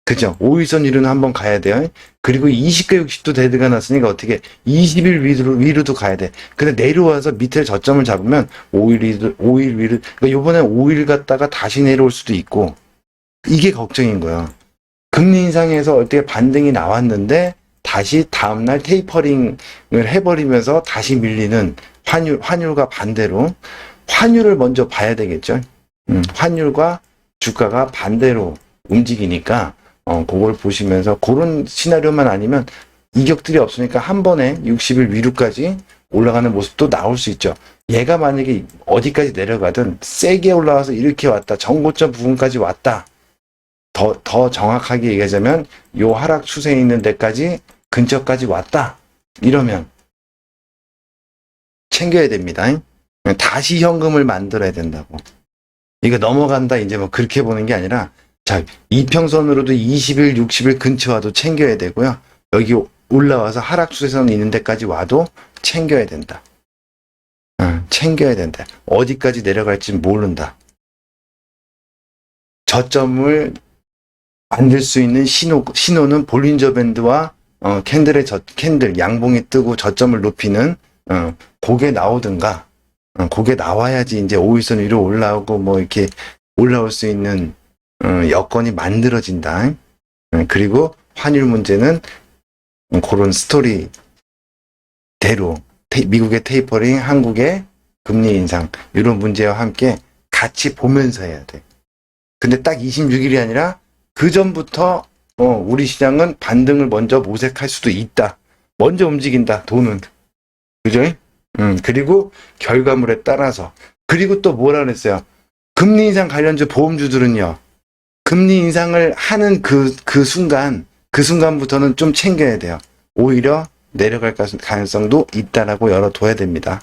그죠? 5일선 위로는 한번 가야 돼요. 그리고 20과 60도 대드가 났으니까 어떻게 20일 위로도 가야 돼. 근데 내려와서 밑에 저점을 잡으면 5일 위로, 그러니까 요번에 5일 갔다가 다시 내려올 수도 있고, 이게 걱정인 거야. 금리 인상에서 어떻게 반등이 나왔는데 다시 다음날 테이퍼링을 해버리면서 다시 밀리는 환율과 반대로 환율을 먼저 봐야 되겠죠. 환율과 주가가 반대로 움직이니까 그걸 보시면서 그런 시나리오만 아니면 이격들이 없으니까 한 번에 60일 위로까지 올라가는 모습도 나올 수 있죠. 얘가 만약에 어디까지 내려가든 세게 올라와서 이렇게 왔다. 정고점 부분까지 왔다. 더 정확하게 얘기하자면 요 하락 추세에 있는 데까지 근처까지 왔다. 이러면 챙겨야 됩니다. 다시 현금을 만들어야 된다고. 이거 넘어간다 이제 뭐 그렇게 보는 게 아니라 자, 이평선으로도 20일, 60일 근처 와도 챙겨야 되고요. 여기 올라와서 하락 추세선 있는 데까지 와도 챙겨야 된다. 챙겨야 된다. 어디까지 내려갈지 모른다. 저점을 만들 수 있는 신호는 볼린저 밴드와 캔들 양봉이 뜨고 저점을 높이는 그게 나오든가 그게 나와야지 이제 5일선 위로 올라오고 뭐 이렇게 올라올 수 있는 여건이 만들어진다. 그리고 환율 문제는 그런 스토리대로 미국의 테이퍼링, 한국의 금리 인상 이런 문제와 함께 같이 보면서 해야 돼. 근데 딱 26일이 아니라 그 전부터 우리 시장은 반등을 먼저 모색할 수도 있다. 먼저 움직인다. 돈은. 그죠? 그리고 결과물에 따라서. 그리고 또 뭐라 그랬어요? 금리 인상 관련주 보험주들은요. 금리 인상을 하는 그 순간부터는 좀 챙겨야 돼요. 오히려 내려갈 가능성도 있다라고 열어둬야 됩니다.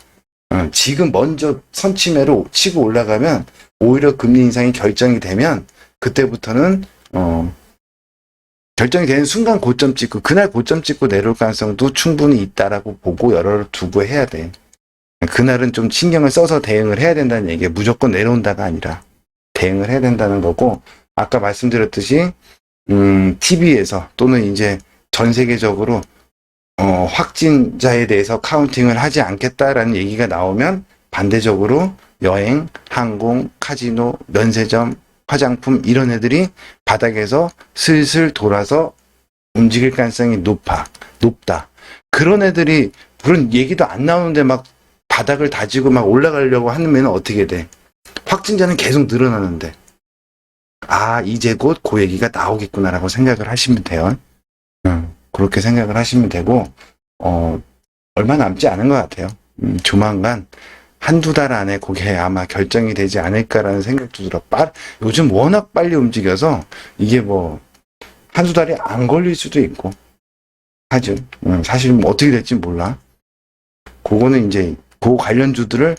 지금 먼저 선침해로 치고 올라가면 오히려 금리 인상이 결정이 되면 그때부터는 결정이 되는 순간 고점 찍고 그날 고점 찍고 내려올 가능성도 충분히 있다라고 보고 열어두고 해야 돼. 그날은 좀 신경을 써서 대응을 해야 된다는 얘기예요. 무조건 내려온다가 아니라 대응을 해야 된다는 거고, 아까 말씀드렸듯이 TV에서 또는 이제 전 세계적으로 확진자에 대해서 카운팅을 하지 않겠다라는 얘기가 나오면 반대적으로 여행, 항공, 카지노, 면세점, 화장품 이런 애들이 바닥에서 슬슬 돌아서 움직일 가능성이 높다. 그런 애들이 그런 얘기도 안 나오는데 막 바닥을 다지고 막 올라가려고 하면 어떻게 돼? 확진자는 계속 늘어나는데 이제 곧 그 얘기가 나오겠구나라고 생각을 하시면 돼요. 그렇게 생각을 하시면 되고 얼마 남지 않은 것 같아요. 조만간 한두 달 안에 그게 아마 결정이 되지 않을까라는 생각도 들어. 요즘 워낙 빨리 움직여서 이게 뭐 한두 달이 안 걸릴 수도 있고 하죠. 사실 뭐 어떻게 될지 몰라. 그거는 이제 그 관련주들을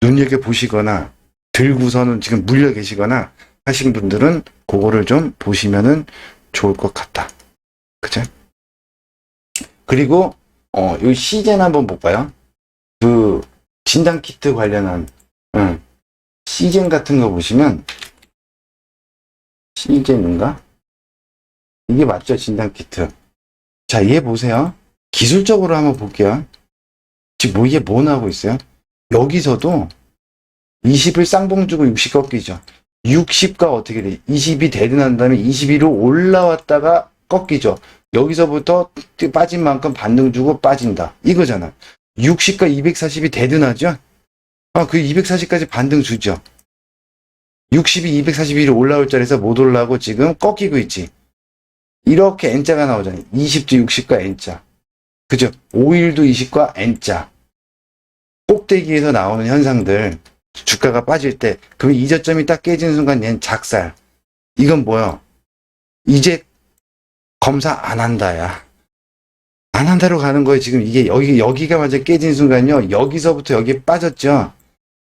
눈여겨보시거나 들고서는 지금 물려 계시거나 하신 분들은 그거를 좀 보시면은 좋을 것 같다. 그죠? 그리고 이 시젠 한번 볼까요? 그 진단키트 관련한 시젠 같은 거 보시면 시젠인가? 이게 맞죠? 진단키트. 자, 얘 보세요. 기술적으로 한번 볼게요. 지금 이게 뭐 나오고 있어요? 여기서도 20을 쌍봉 주고 60 꺾이죠. 60가 어떻게 돼? 20이 대등한 다음에 21로 올라왔다가 꺾이죠. 여기서부터 빠진 만큼 반등 주고 빠진다. 이거잖아. 60과 240이 대등하죠? 그 240까지 반등 주죠. 60이 241로 올라올 자리에서 못 올라오고 지금 꺾이고 있지. 이렇게 N자가 나오잖아요. 20도 60과 N자. 그죠? 5일도 20과 N자. 꼭대기에서 나오는 현상들, 주가가 빠질 때, 그럼 이 저점이 딱 깨지는 순간 얘는 작살. 이건 뭐야? 이제 검사 안 한다야. 안 한다로 가는 거예요. 지금 이게 여기가 완전 깨진 순간요. 여기서부터 여기 빠졌죠.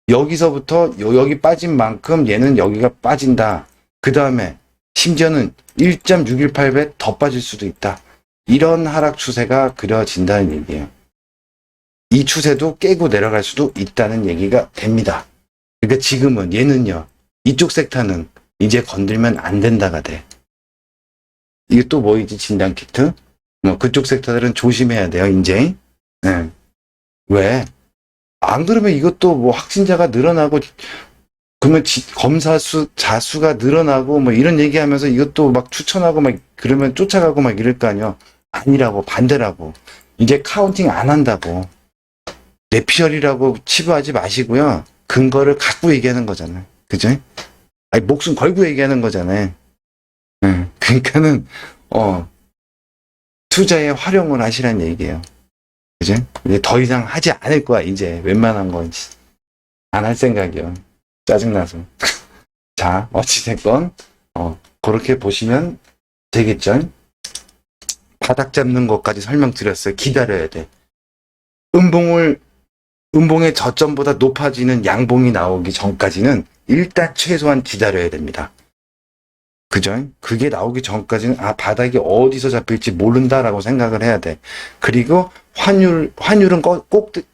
여기서부터 여기 빠진 만큼 얘는 여기가 빠진다. 그 다음에 심지어는 1.618배 더 빠질 수도 있다. 이런 하락 추세가 그려진다는 얘기예요. 이 추세도 깨고 내려갈 수도 있다는 얘기가 됩니다. 그러니까 지금은 얘는요. 이쪽 섹터는 이제 건들면 안 된다가 돼. 이게 또 뭐이지? 진단키트? 그쪽 섹터들은 조심해야 돼요, 이제. 네. 왜? 안 그러면 이것도 뭐 확진자가 늘어나고, 그러면 검사 자수가 늘어나고, 뭐 이런 얘기하면서 이것도 막 추천하고 막 그러면 쫓아가고 막 이럴 거 아니요. 아니라고, 반대라고. 이제 카운팅 안 한다고. 내피셜이라고 치부하지 마시고요. 근거를 갖고 얘기하는 거잖아요. 그죠? 아니, 목숨 걸고 얘기하는 거잖아요. 그러니까는, 투자에 활용을 하시라는 얘기예요. 그죠? 이제 더 이상 하지 않을 거야, 이제. 웬만한 건. 안 할 생각이요. 짜증나서. 자, 어찌됐건, 그렇게 보시면 되겠죠? 바닥 잡는 것까지 설명드렸어요. 기다려야 돼. 음봉의 저점보다 높아지는 양봉이 나오기 전까지는 일단 최소한 기다려야 됩니다. 그죠? 그게 나오기 전까지는 바닥이 어디서 잡힐지 모른다라고 생각을 해야 돼. 그리고 환율은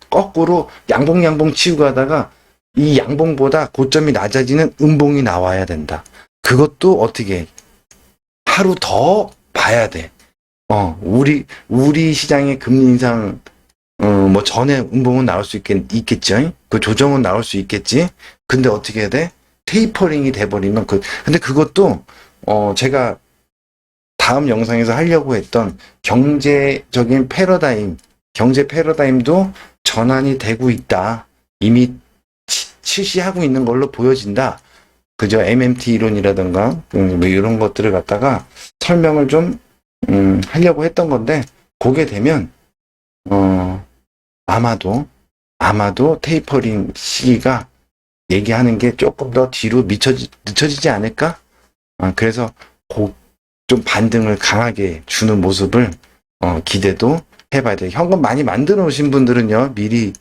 거꾸로 양봉 치고 가다가 이 양봉보다 고점이 낮아지는 음봉이 나와야 된다. 그것도 어떻게 하루 더 봐야 돼. 우리 시장의 금리 인상 뭐 전에 음봉은 나올 수 있겠죠. 그 조정은 나올 수 있겠지. 근데 어떻게 해야 돼? 테이퍼링이 돼버리면 근데 그것도 제가 다음 영상에서 하려고 했던 경제적인 경제 패러다임도 전환이 되고 있다. 이미 실시하고 있는 걸로 보여진다. 그죠? MMT 이론이라든가 뭐 이런 것들을 갖다가 설명을 좀 하려고 했던 건데 그게 되면 아마도 테이퍼링 시기가 얘기하는 게 조금 더 뒤로 늦춰지지 않을까? 그래서 좀 반등을 강하게 주는 모습을 기대도 해봐야 돼요. 현금 많이 만들어 놓으신 분들은요, 미리,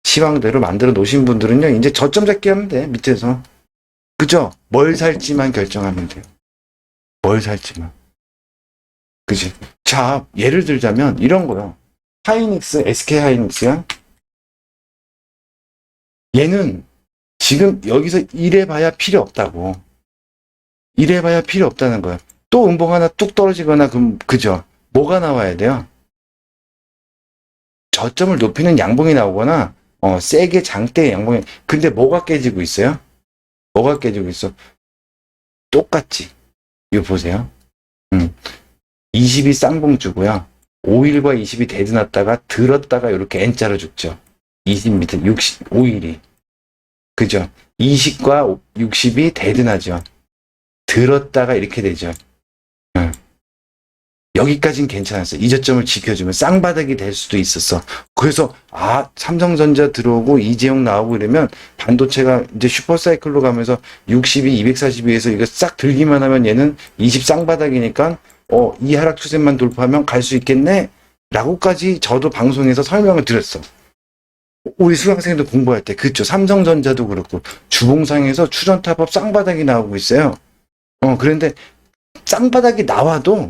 시황대로 만들어 놓으신 분들은요, 이제 저점 잡기 하면 돼, 밑에서. 그죠? 뭘 살지만 결정하면 돼요. 뭘 살지만. 그지? 자, 예를 들자면, 이런 거요. 하이닉스, SK 하이닉스야? 얘는 지금 여기서 이래봐야 필요 없다고. 이래봐야 필요 없다는 거야. 또 음봉 하나 뚝 떨어지거나, 그죠? 뭐가 나와야 돼요? 저점을 높이는 양봉이 나오거나, 세게 장대 양봉이, 근데 뭐가 깨지고 있어요? 뭐가 깨지고 있어? 똑같지. 이거 보세요. 20이 쌍봉 주고요. 5일과 20이 대드났다가 들었다가 이렇게 N자로 죽죠. 20m, 60, 5일이. 그죠? 20과 60이 대드나죠. 들었다가 이렇게 되죠. 여기까지는 괜찮았어요. 이 저점을 지켜주면 쌍바닥이 될 수도 있었어. 그래서 삼성전자 들어오고 이재용 나오고 이러면 반도체가 이제 슈퍼사이클로 가면서 62, 242에서 이거 싹 들기만 하면 얘는 20 쌍바닥이니까 이 하락 추세만 돌파하면 갈 수 있겠네? 라고까지 저도 방송에서 설명을 드렸어. 우리 수강생도 공부할 때 그쵸. 삼성전자도 그렇고 주봉상에서 추전탑업 쌍바닥이 나오고 있어요. 그런데 쌍바닥이 나와도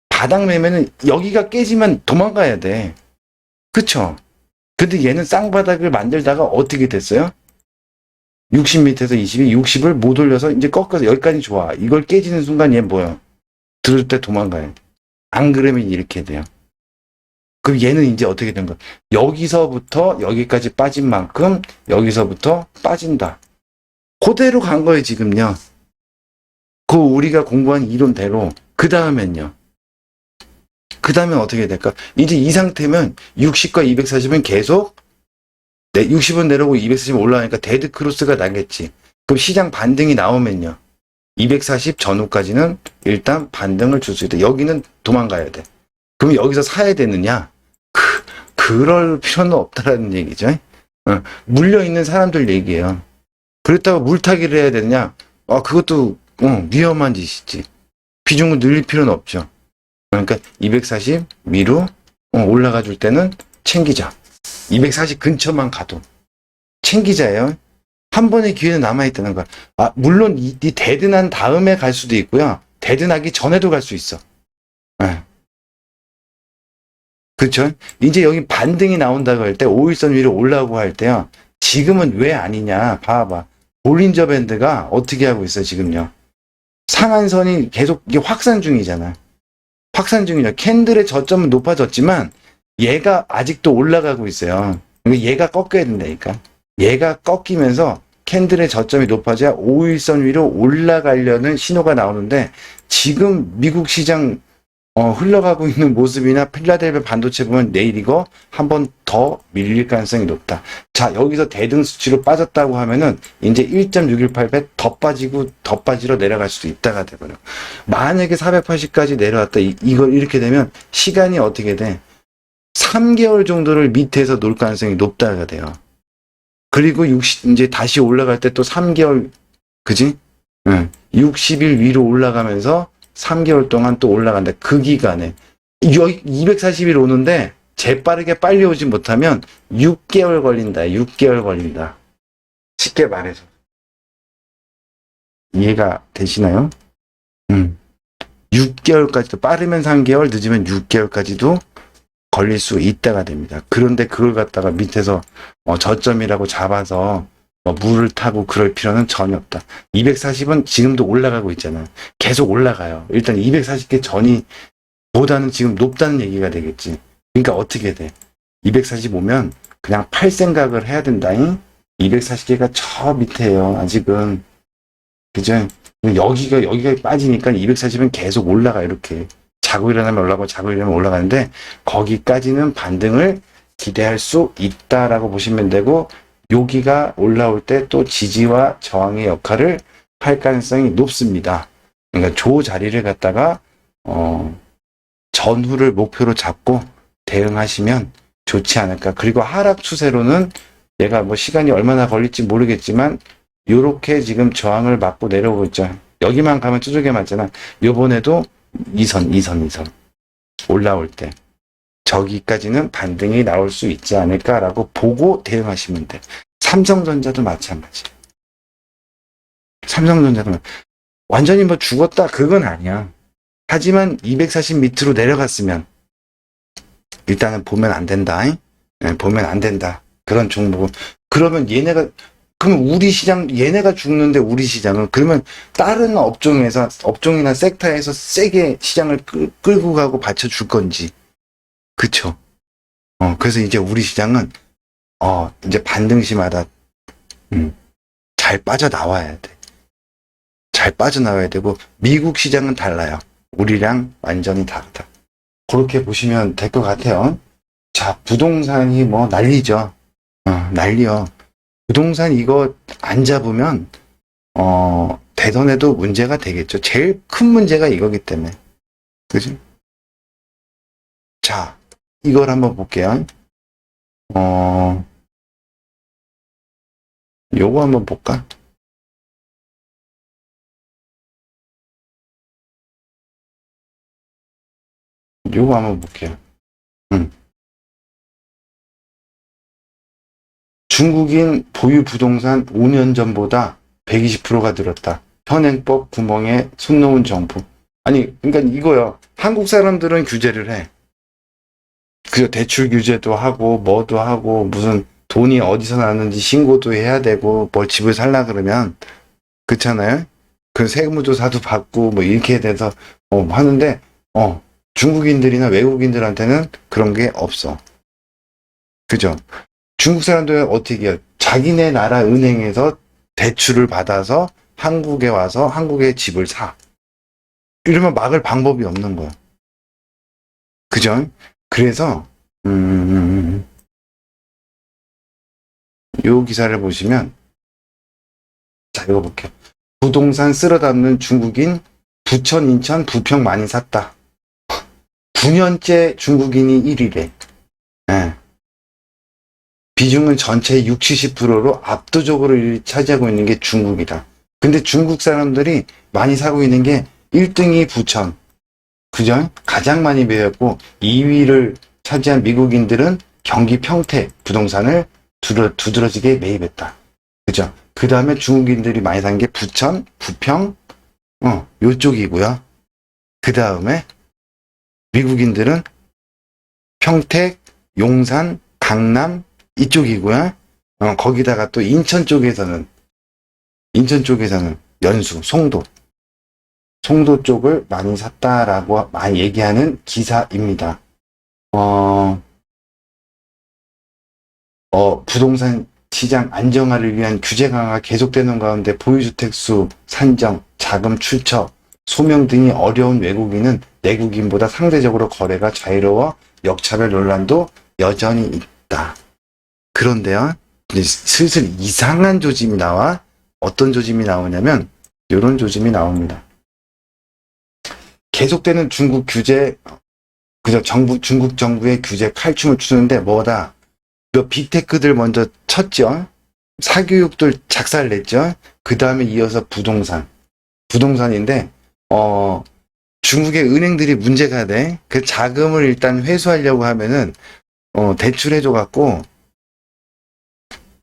바닥 매매는 여기가 깨지면 도망가야 돼. 그쵸? 근데 얘는 쌍바닥을 만들다가 어떻게 됐어요? 60m에서 20이 60을 못 올려서 이제 꺾어서 여기까지 좋아. 이걸 깨지는 순간 얘 뭐야? 들을 때 도망가요. 안 그러면 이렇게 돼요. 그럼 얘는 이제 어떻게 된 거야? 여기서부터 여기까지 빠진 만큼 여기서부터 빠진다. 그대로 간 거예요, 지금요. 그 우리가 공부한 이론대로. 그 다음엔요. 그 다음엔 어떻게 될까? 이제 이 상태면 60과 240은 계속 60은 내려오고 240은 올라가니까 데드 크로스가 나겠지. 그럼 시장 반등이 나오면요. 240 전후까지는 일단 반등을 줄 수 있다. 여기는 도망가야 돼. 그럼 여기서 사야 되느냐? 그럴 필요는 없다라는 얘기죠. 물려있는 사람들 얘기예요. 그렇다고 물타기를 해야 되느냐? 그것도 위험한 짓이지. 비중을 늘릴 필요는 없죠. 그러니까 240 위로 올라가 줄 때는 챙기자. 240 근처만 가도 챙기자예요. 한 번의 기회는 남아있다는 거야. 물론 이 데드난 다음에 갈 수도 있고요. 데드나기 전에도 갈 수 있어. 네. 그렇죠? 이제 여기 반등이 나온다고 할 때 5일선 위로 올라오고 할 때요. 지금은 왜 아니냐. 봐봐. 볼린저 밴드가 어떻게 하고 있어 지금요. 상한선이 계속 이게 확산 중이잖아. 확산 중이죠. 캔들의 저점은 높아졌지만 얘가 아직도 올라가고 있어요. 얘가 꺾여야 된다니까. 얘가 꺾이면서 캔들의 저점이 높아져야 5일선 위로 올라가려는 신호가 나오는데 지금 미국 시장 흘러가고 있는 모습이나 필라델피아 반도체 보면 내일 이거 한 번 더 밀릴 가능성이 높다. 자, 여기서 대등 수치로 빠졌다고 하면은 이제 1.618배 더 빠지러 내려갈 수도 있다가 되버려. 만약에 480까지 내려왔다. 이걸 이렇게 되면 시간이 어떻게 돼? 3개월 정도를 밑에서 놀 가능성이 높다가 돼요. 그리고 이제 다시 올라갈 때 또 3개월, 그지? 60일 위로 올라가면서 3개월 동안 또 올라간다. 그 기간에. 240일 오는데 재빠르게 빨리 오지 못하면 6개월 걸린다. 6개월 걸린다. 쉽게 말해서. 이해가 되시나요? 6개월까지도 빠르면 3개월, 늦으면 6개월까지도 걸릴 수 있다가 됩니다. 그런데 그걸 갖다가 밑에서 저점이라고 잡아서 물을 타고 그럴 필요는 전혀 없다. 240은 지금도 올라가고 있잖아. 계속 올라가요. 일단 240개 전이 보다는 지금 높다는 얘기가 되겠지. 그러니까 어떻게 돼? 240 오면 그냥 팔 생각을 해야 된다잉. 240개가 저 밑에요. 아직은. 그죠? 여기가 빠지니까 240은 계속 올라가. 이렇게. 자고 일어나면 올라가고 자고 일어나면 올라가는데 거기까지는 반등을 기대할 수 있다라고 보시면 되고 여기가 올라올 때 또 지지와 저항의 역할을 할 가능성이 높습니다. 그러니까 조 자리를 갖다가 전후를 목표로 잡고 대응하시면 좋지 않을까. 그리고 하락 추세로는 얘가 뭐 시간이 얼마나 걸릴지 모르겠지만 요렇게 지금 저항을 맞고 내려오고 있죠. 여기만 가면 쭈죽에 맞잖아. 요번에도 2선 올라올 때 저기까지는 반등이 나올 수 있지 않을까라고 보고 대응하시면 돼. 삼성전자도 마찬가지. 삼성전자도 완전히 뭐 죽었다 그건 아니야. 하지만 240 밑으로 내려갔으면 일단은 보면 안 된다. 보면 안 된다. 그런 종목은 그러면 그러면 우리 시장 얘네가 죽는데 우리 시장은 그러면 다른 업종이나 섹터에서 세게 시장을 끌고 가고 받쳐줄 건지 그쵸? 그래서 이제 우리 시장은 이제 반등시마다 잘 빠져나와야 돼. 잘 빠져나와야 되고 미국 시장은 달라요. 우리랑 완전히 다르다. 그렇게 보시면 될 것 같아요. 자, 부동산이 뭐 난리죠. 난리요. 부동산 이거 안 잡으면 대선에도 문제가 되겠죠. 제일 큰 문제가 이거기 때문에. 그지? 자, 이걸 한번 볼게요. 요거 한번 볼까? 요거 한번 볼게요. 중국인 보유 부동산 5년 전보다 120%가 늘었다. 현행법 구멍에 손 놓은 정부. 아니, 그러니까 이거요. 한국 사람들은 규제를 해. 그 대출 규제도 하고 뭐도 하고 무슨 돈이 어디서 나왔는지 신고도 해야 되고 뭘 집을 살라 그러면 그렇잖아요. 그 세무조사도 받고 뭐 이렇게 돼서 하는데 중국인들이나 외국인들한테는 그런 게 없어. 그죠? 중국 사람들은 어떻게 해요? 자기네 나라 은행에서 대출을 받아서 한국에 와서 한국에 집을 사. 이러면 막을 방법이 없는 거야. 그죠? 그래서 요 기사를 보시면 자 이거 볼게요. 부동산 쓸어담는 중국인 부천, 인천, 부평 많이 샀다. 9년째 중국인이 1위래. 네. 비중은 전체의 60, 70%로 압도적으로 차지하고 있는 게 중국이다. 근데 중국 사람들이 많이 사고 있는 게 1등이 부천. 그죠? 가장 많이 매였고 2위를 차지한 미국인들은 경기 평택 부동산을 두드러지게 매입했다. 그죠? 그 다음에 중국인들이 많이 산 게 부천, 부평, 요쪽이고요. 그 다음에 미국인들은 평택, 용산, 강남 이쪽이고요. 거기다가 또 인천 쪽에서는 연수, 송도 쪽을 많이 샀다라고 많이 얘기하는 기사입니다. 부동산 시장 안정화를 위한 규제 강화가 계속되는 가운데 보유주택 수 산정, 자금 출처, 소명 등이 어려운 외국인은 내국인보다 상대적으로 거래가 자유로워 역차별 논란도 여전히 있다. 그런데요, 이제 슬슬 이상한 조짐이 나와. 어떤 조짐이 나오냐면 이런 조짐이 나옵니다. 계속되는 중국 규제, 그저 중국 정부의 규제 칼춤을 추는데 뭐다? 몇 빅테크들 먼저 쳤죠. 사교육들 작살냈죠. 그 다음에 이어서 부동산인데 중국의 은행들이 문제가 돼. 그 자금을 일단 회수하려고 하면은 대출해줘갖고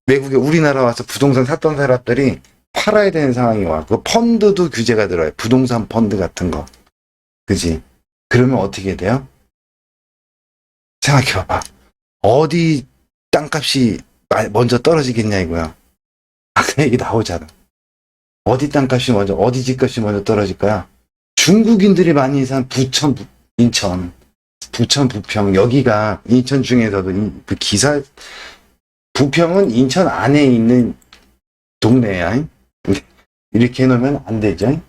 외국에 우리나라 와서 부동산 샀던 사람들이 팔아야 되는 상황이 와. 그 펀드도 규제가 들어요. 부동산 펀드 같은 거. 그지? 그러면 어떻게 돼요? 생각해봐봐. 어디 땅값이 먼저 떨어지겠냐 이거야. 그 얘기 나오잖아. 어디 땅값이 먼저, 어디 집값이 먼저 떨어질 거야? 중국인들이 많이 산 부천, 인천, 부천, 부평. 여기가 인천 중에서도 그 기사, 부평은 인천 안에 있는 동네야. 이렇게 해놓으면 안 되죠.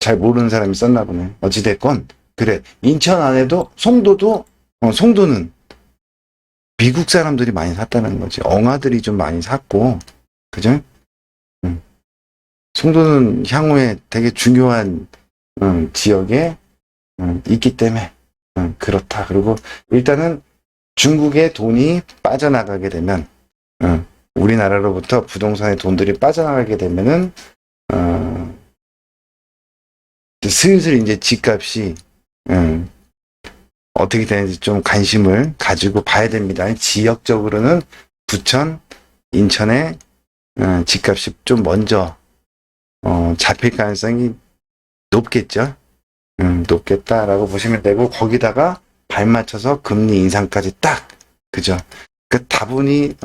잘 모르는 사람이 썼나 보네. 어찌됐건 그래. 인천 안에도 송도는 미국 사람들이 많이 샀다는 거지. 엉아들이 좀 많이 샀고, 그죠? 송도는 향후에 되게 중요한 지역에 있기 때문에 그렇다. 그리고 일단은 중국의 돈이 빠져나가게 되면 우리나라로부터 부동산의 돈들이 빠져나가게 되면은 슬슬 이제 집값이 어떻게 되는지 좀 관심을 가지고 봐야 됩니다. 지역적으로는 부천, 인천에 집값이 좀 먼저 잡힐 가능성이 높겠죠. 높겠다라고 보시면 되고, 거기다가 발맞춰서 금리 인상까지 딱, 그죠? 그 다분히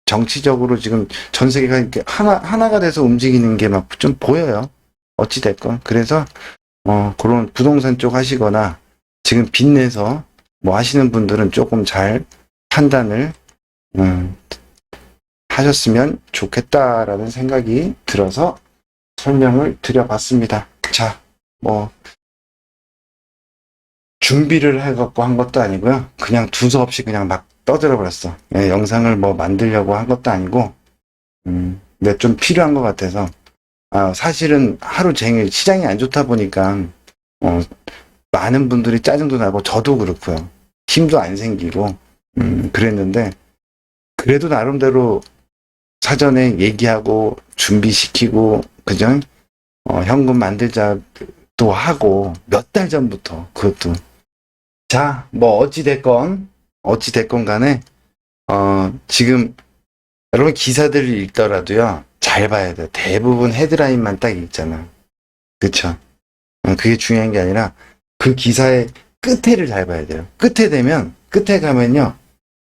정치적으로 지금 전 세계가 이렇게 하나가 돼서 움직이는 게 막 좀 보여요. 어찌됐건. 그래서 그런 부동산 쪽 하시거나 지금 빚내서 뭐 하시는 분들은 조금 잘 판단을 하셨으면 좋겠다라는 생각이 들어서 설명을 드려봤습니다. 자, 뭐 준비를 해갖고 한 것도 아니고요. 그냥 두서없이 그냥 막 떠들어 버렸어. 예, 영상을 뭐 만들려고 한 것도 아니고, 근데 좀 필요한 것 같아서. 사실은 하루 종일 시장이 안 좋다 보니까, 많은 분들이 짜증도 나고, 저도 그렇고요. 힘도 안 생기고, 그랬는데, 그래도 나름대로 사전에 얘기하고, 준비시키고, 그죠? 현금 만들자도 하고, 몇 달 전부터, 그것도. 자, 뭐, 어찌됐건 간에, 지금, 여러분 기사들을 읽더라도요, 잘 봐야 돼요. 대부분 헤드라인만 딱 읽잖아. 그쵸? 그게 중요한 게 아니라, 그 기사의 끝에를 잘 봐야 돼요. 끝에 가면요,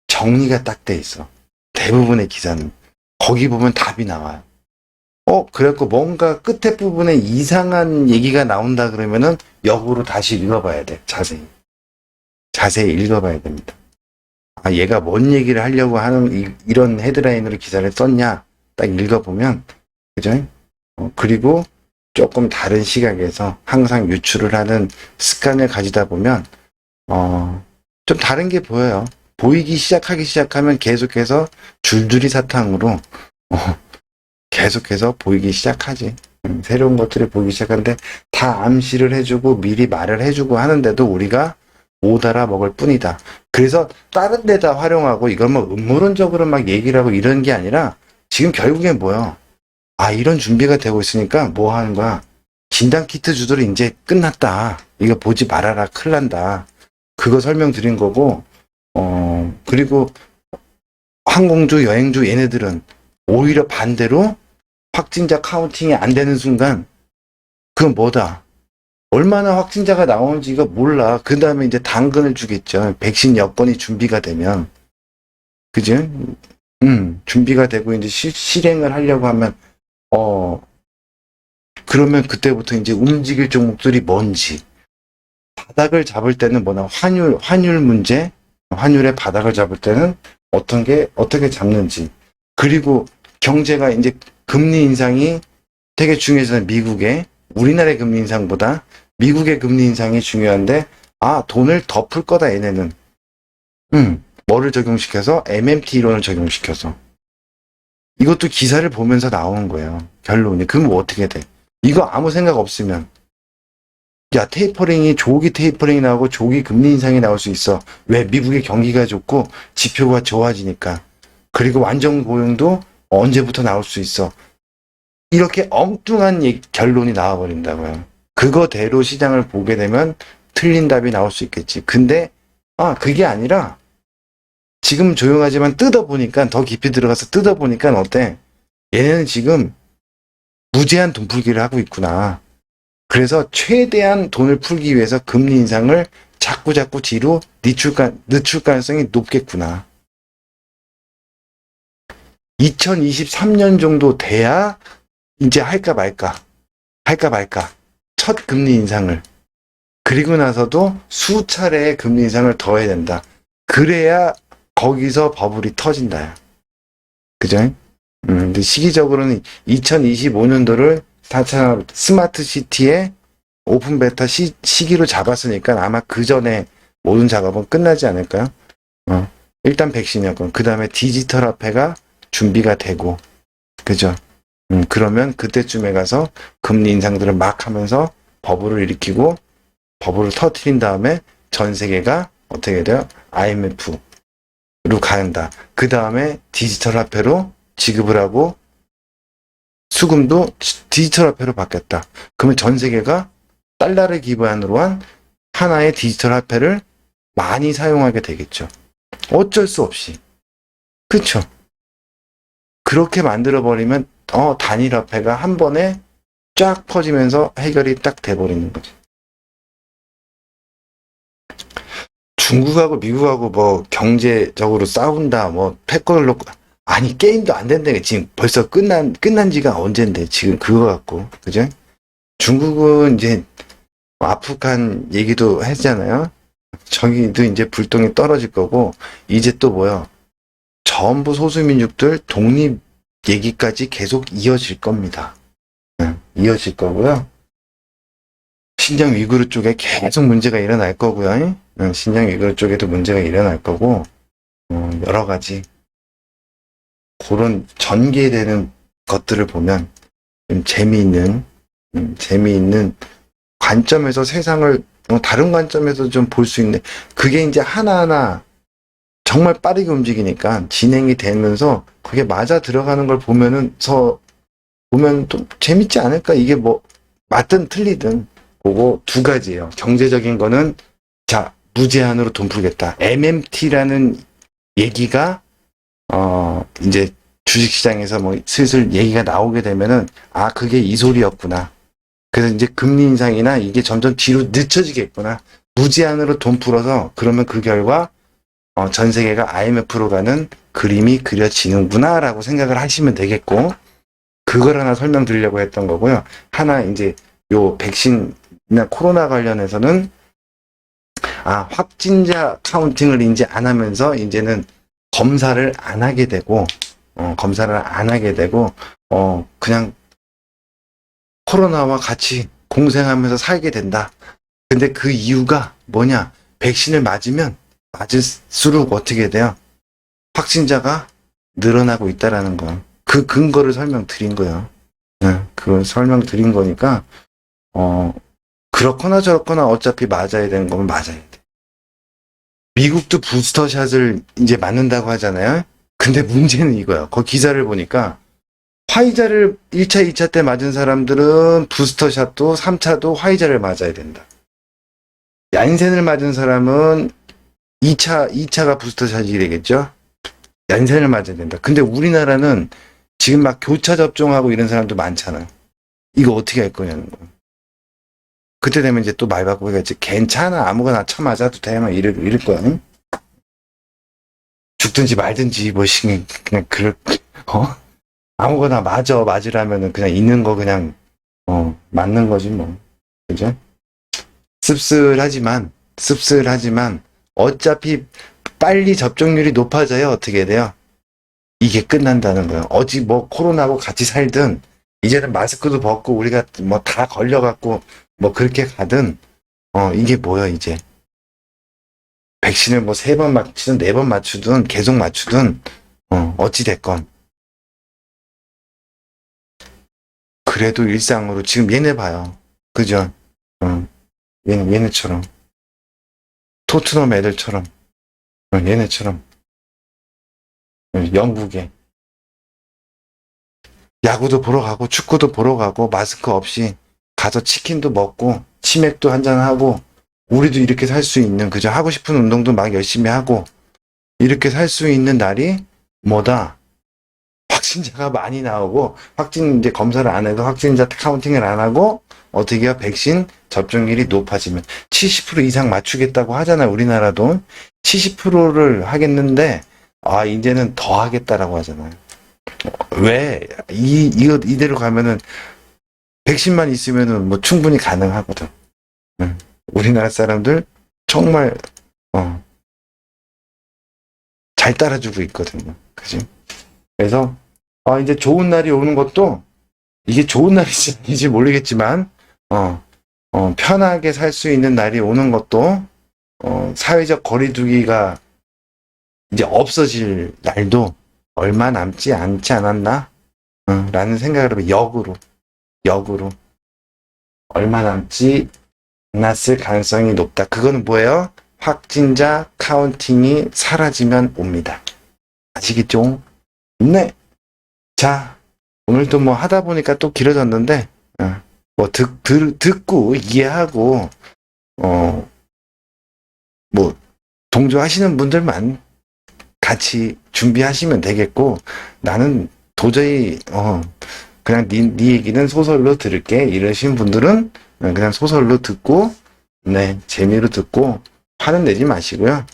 정리가 딱 돼 있어. 대부분의 기사는. 거기 보면 답이 나와요. 그래갖고 뭔가 끝에 부분에 이상한 얘기가 나온다 그러면은, 역으로 다시 읽어봐야 돼. 자세히 읽어봐야 됩니다. 얘가 뭔 얘기를 하려고 하는 이런 헤드라인으로 기사를 썼냐 딱 읽어보면, 그죠? 그리고 조금 다른 시각에서 항상 유출을 하는 습관을 가지다 보면 좀 다른 게 보여요. 보이기 시작하면 계속해서 줄줄이 사탕으로 계속해서 보이기 시작하지. 새로운 것들이 보이기 시작하는데 다 암시를 해주고 미리 말을 해주고 하는데도 우리가 못 알아먹을 뿐이다. 그래서 다른 데다 활용하고 이걸 뭐 음모론적으로 막 얘기를 하고 이런 게 아니라 지금 결국엔 뭐야? 이런 준비가 되고 있으니까 뭐 하는 거야? 진단 키트 주도록 이제 끝났다. 이거 보지 말아라. 큰일 난다. 그거 설명드린 거고, 그리고 항공주, 여행주 얘네들은 오히려 반대로 확진자 카운팅이 안 되는 순간 그건 뭐다? 얼마나 확진자가 나오는지가 몰라. 그 다음에 이제 당근을 주겠죠. 백신 여건이 준비가 되면. 그죠? 준비가 되고 이제 실행을 하려고 하면, 그러면 그때부터 이제 움직일 종목들이 뭔지. 바닥을 잡을 때는 뭐나 환율 문제, 환율의 바닥을 잡을 때는 어떻게 잡는지. 그리고 경제가 이제 금리 인상이 되게 중요해서 우리나라의 금리 인상보다 미국의 금리 인상이 중요한데, 돈을 더 풀 거다, 얘네는. 뭐를 적용시켜서? MMT 이론을 적용시켜서. 이것도 기사를 보면서 나오는 거예요. 결론이. 그럼 뭐 어떻게 돼? 이거 아무 생각 없으면. 야, 조기 테이퍼링이 나오고 조기 금리 인상이 나올 수 있어. 왜? 미국의 경기가 좋고 지표가 좋아지니까. 그리고 완전 고용도 언제부터 나올 수 있어. 이렇게 엉뚱한 결론이 나와버린다고요. 그거대로 시장을 보게 되면 틀린 답이 나올 수 있겠지. 근데 그게 아니라 지금 조용하지만 뜯어보니까, 더 깊이 들어가서 뜯어보니까 어때? 얘네는 지금 무제한 돈 풀기를 하고 있구나. 그래서 최대한 돈을 풀기 위해서 금리 인상을 자꾸 뒤로 늦출 가능성이 높겠구나. 2023년 정도 돼야 이제 할까 말까. 첫 금리 인상을. 그리고 나서도 수차례의 금리 인상을 더 해야 된다. 그래야 거기서 버블이 터진다. 그죠? 근데 시기적으로는 2025년도를 스마트 시티의 오픈 베타 시기로 잡았으니까 아마 그 전에 모든 작업은 끝나지 않을까요? 일단 백신이었고, 그 다음에 디지털 화폐가 준비가 되고, 그죠? 그러면 그때쯤에 가서 금리 인상들을 막 하면서 버블을 일으키고, 버블을 터트린 다음에 전 세계가 어떻게 돼요? IMF로 간다. 그 다음에 디지털 화폐로 지급을 하고, 수금도 디지털 화폐로 바뀌었다. 그러면 전 세계가 달러를 기반으로 한 하나의 디지털 화폐를 많이 사용하게 되겠죠. 어쩔 수 없이. 그쵸? 그렇게 만들어버리면, 단일 화폐가 한 번에 쫙 퍼지면서 해결이 딱 돼버리는 거죠. 중국하고 미국하고 뭐 경제적으로 싸운다, 뭐 패권을 놓고, 아니, 게임도 안 된다니까. 지금 벌써 끝난 지가 언젠데, 지금 그거 갖고. 그죠? 중국은 이제 아프간 얘기도 했잖아요. 저기도 이제 불똥이 떨어질 거고, 이제 또 뭐야. 전부 소수민족들 독립 얘기까지 계속 이어질 겁니다. 이어질 거고요. 신장 위구르 쪽에 계속 문제가 일어날 거고요. 신장 위구르 쪽에도 문제가 일어날 거고, 여러 가지 그런 전개되는 것들을 보면 좀 재미있는 관점에서 세상을 다른 관점에서 좀 볼 수 있는, 그게 이제 하나하나 정말 빠르게 움직이니까 진행이 되면서 그게 맞아 들어가는 걸 보면 또 재밌지 않을까? 이게 뭐 맞든 틀리든. 그거 두 가지예요. 경제적인 거는 자, 무제한으로 돈 풀겠다. MMT라는 얘기가 이제 주식시장에서 뭐 슬슬 얘기가 나오게 되면은 그게 이 소리였구나. 그래서 이제 금리 인상이나 이게 점점 뒤로 늦춰지겠구나. 무제한으로 돈 풀어서 그러면 그 결과 전 세계가 IMF로 가는 그림이 그려지는구나라고 생각을 하시면 되겠고, 그걸 하나 설명드리려고 했던 거고요. 하나 이제 요 백신이나 코로나 관련해서는 확진자 카운팅을 이제 안 하면서 이제는 검사를 안 하게 되고 그냥 코로나와 같이 공생하면서 살게 된다. 근데 그 이유가 뭐냐? 백신을 맞을수록 어떻게 돼요? 확진자가 늘어나고 있다라는 거. 그 근거를 설명드린 거예요. 그걸 설명드린 거니까, 그렇거나 저렇거나 어차피 맞아야 되는 거면 맞아야 돼. 미국도 부스터샷을 이제 맞는다고 하잖아요. 근데 문제는 이거야. 그 기사를 보니까 화이자를 1차, 2차 때 맞은 사람들은 부스터샷도 3차도 화이자를 맞아야 된다. 얀센을 맞은 사람은 2차가 부스터샷이 되겠죠? 얀센을 맞아야 된다. 근데 우리나라는 지금 막 교차 접종하고 이런 사람도 많잖아. 이거 어떻게 할 거냐는 거. 그때 되면 이제 또 말 바꾸겠지. 괜찮아. 아무거나 쳐맞아도 돼. 막 이럴 거야. 응? 죽든지 말든지, 뭐, 그냥, 아무거나 맞으라면은 그냥 있는 거 그냥, 맞는 거지, 뭐. 그죠? 씁쓸하지만, 어차피 빨리 접종률이 높아져야 어떻게 돼요? 이게 끝난다는 거예요. 뭐 코로나하고 같이 살든, 이제는 마스크도 벗고 우리가 뭐 다 걸려갖고 뭐 그렇게 가든, 이게 뭐야, 이제. 백신을 뭐 3번 맞추든 4번 맞추든 계속 맞추든, 어찌됐건. 그래도 일상으로 지금 얘네 봐요. 그죠? 얘네처럼. 토트넘 애들처럼. 얘네처럼. 영국에. 야구도 보러 가고 축구도 보러 가고 마스크 없이 가서 치킨도 먹고 치맥도 한잔하고, 우리도 이렇게 살 수 있는, 그저 하고 싶은 운동도 막 열심히 하고 이렇게 살 수 있는 날이 뭐다? 확진자가 많이 나오고, 이제 검사를 안 해도 확진자 카운팅을 안 하고 어떻게 해요? 백신 접종률이 높아지면 70% 이상 맞추겠다고 하잖아요. 우리나라도 70%를 하겠는데 이제는 더 하겠다라고 하잖아요. 왜? 이대로 가면은 백신만 있으면은 뭐 충분히 가능하거든. 우리나라 사람들 정말 잘 따라주고 있거든요. 그지? 그래서 이제 좋은 날이 오는 것도, 이게 좋은 날인지 아닌지 모르겠지만 편하게 살 수 있는 날이 오는 것도, 사회적 거리두기가 이제 없어질 날도 얼마 남지 않지 않았나? 라는 생각을 해요. 역으로 얼마 남지 않았을 가능성이 높다. 그거는 뭐예요? 확진자 카운팅이 사라지면 옵니다. 아시겠죠? 네. 자, 오늘도 뭐 하다 보니까 또 길어졌는데, 뭐 듣고 이해하고 뭐 동조하시는 분들만 같이 준비하시면 되겠고, 나는 도저히 그냥 네 얘기는 소설로 들을게 이러신 분들은 그냥 소설로 듣고, 네, 재미로 듣고 화는 내지 마시고요.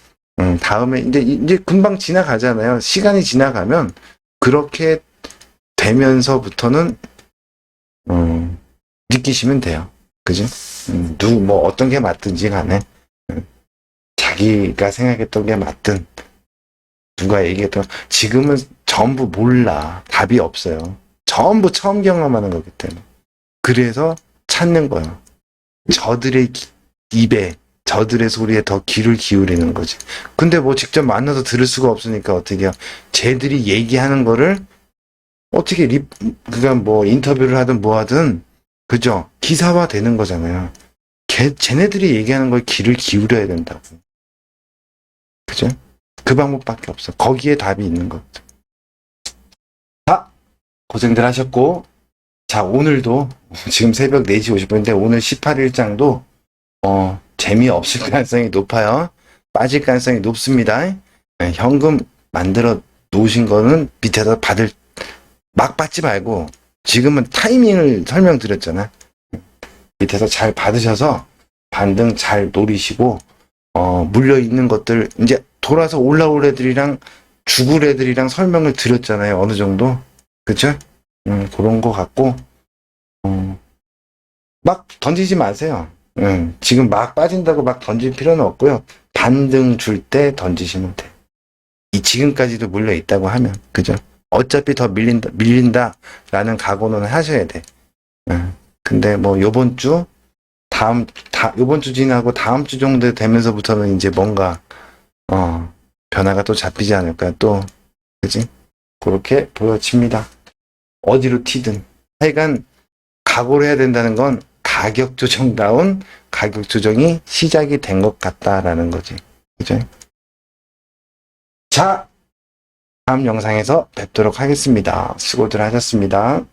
다음에 이제 금방 지나가잖아요. 시간이 지나가면 그렇게 되면서부터는 느끼시면 돼요. 그지? 뭐 어떤 게 맞든지 간에 자기가 생각했던 게 맞든 누가 얘기했던, 지금은 전부 몰라. 답이 없어요. 전부 처음 경험하는 거기 때문에. 그래서 찾는 거예요. 저들의 입에, 저들의 소리에 더 귀를 기울이는 거지. 근데 뭐 직접 만나서 들을 수가 없으니까 어떻게 해요? 쟤들이 얘기하는 거를 어떻게 그니까 뭐 인터뷰를 하든 뭐 하든, 그죠? 기사화 되는 거잖아요. 쟤네들이 얘기하는 거에 귀를 기울여야 된다고. 그죠? 그 방법밖에 없어. 거기에 답이 있는 거거든. 자, 고생들 하셨고, 자, 오늘도 지금 새벽 4시 50분인데 오늘 18일장도 재미없을 가능성이 높아요. 빠질 가능성이 높습니다. 네, 현금 만들어 놓으신 거는 밑에서 막 받지 말고, 지금은 타이밍을 설명드렸잖아. 밑에서 잘 받으셔서 반등 잘 노리시고, 물려있는 것들, 이제 돌아서 올라올 애들이랑 죽을 애들이랑 설명을 드렸잖아요. 어느 정도. 그쵸? 그런 거 같고, 막 던지지 마세요. 지금 막 빠진다고 막 던질 필요는 없고요. 반등 줄 때 던지시면 돼. 지금까지도 물려 있다고 하면, 그죠? 어차피 더 밀린다라는 각오는 하셔야 돼. 근데 뭐 요번 주 지나고 다음 주 정도 되면서부터는 이제 뭔가 변화가 또 잡히지 않을까, 또. 그지? 그렇게 보여집니다. 어디로 튀든. 하여간 각오를 해야 된다는 건 가격 조정다운 가격 조정이 시작이 된 것 같다라는 거지. 그죠? 자, 다음 영상에서 뵙도록 하겠습니다. 수고들 하셨습니다.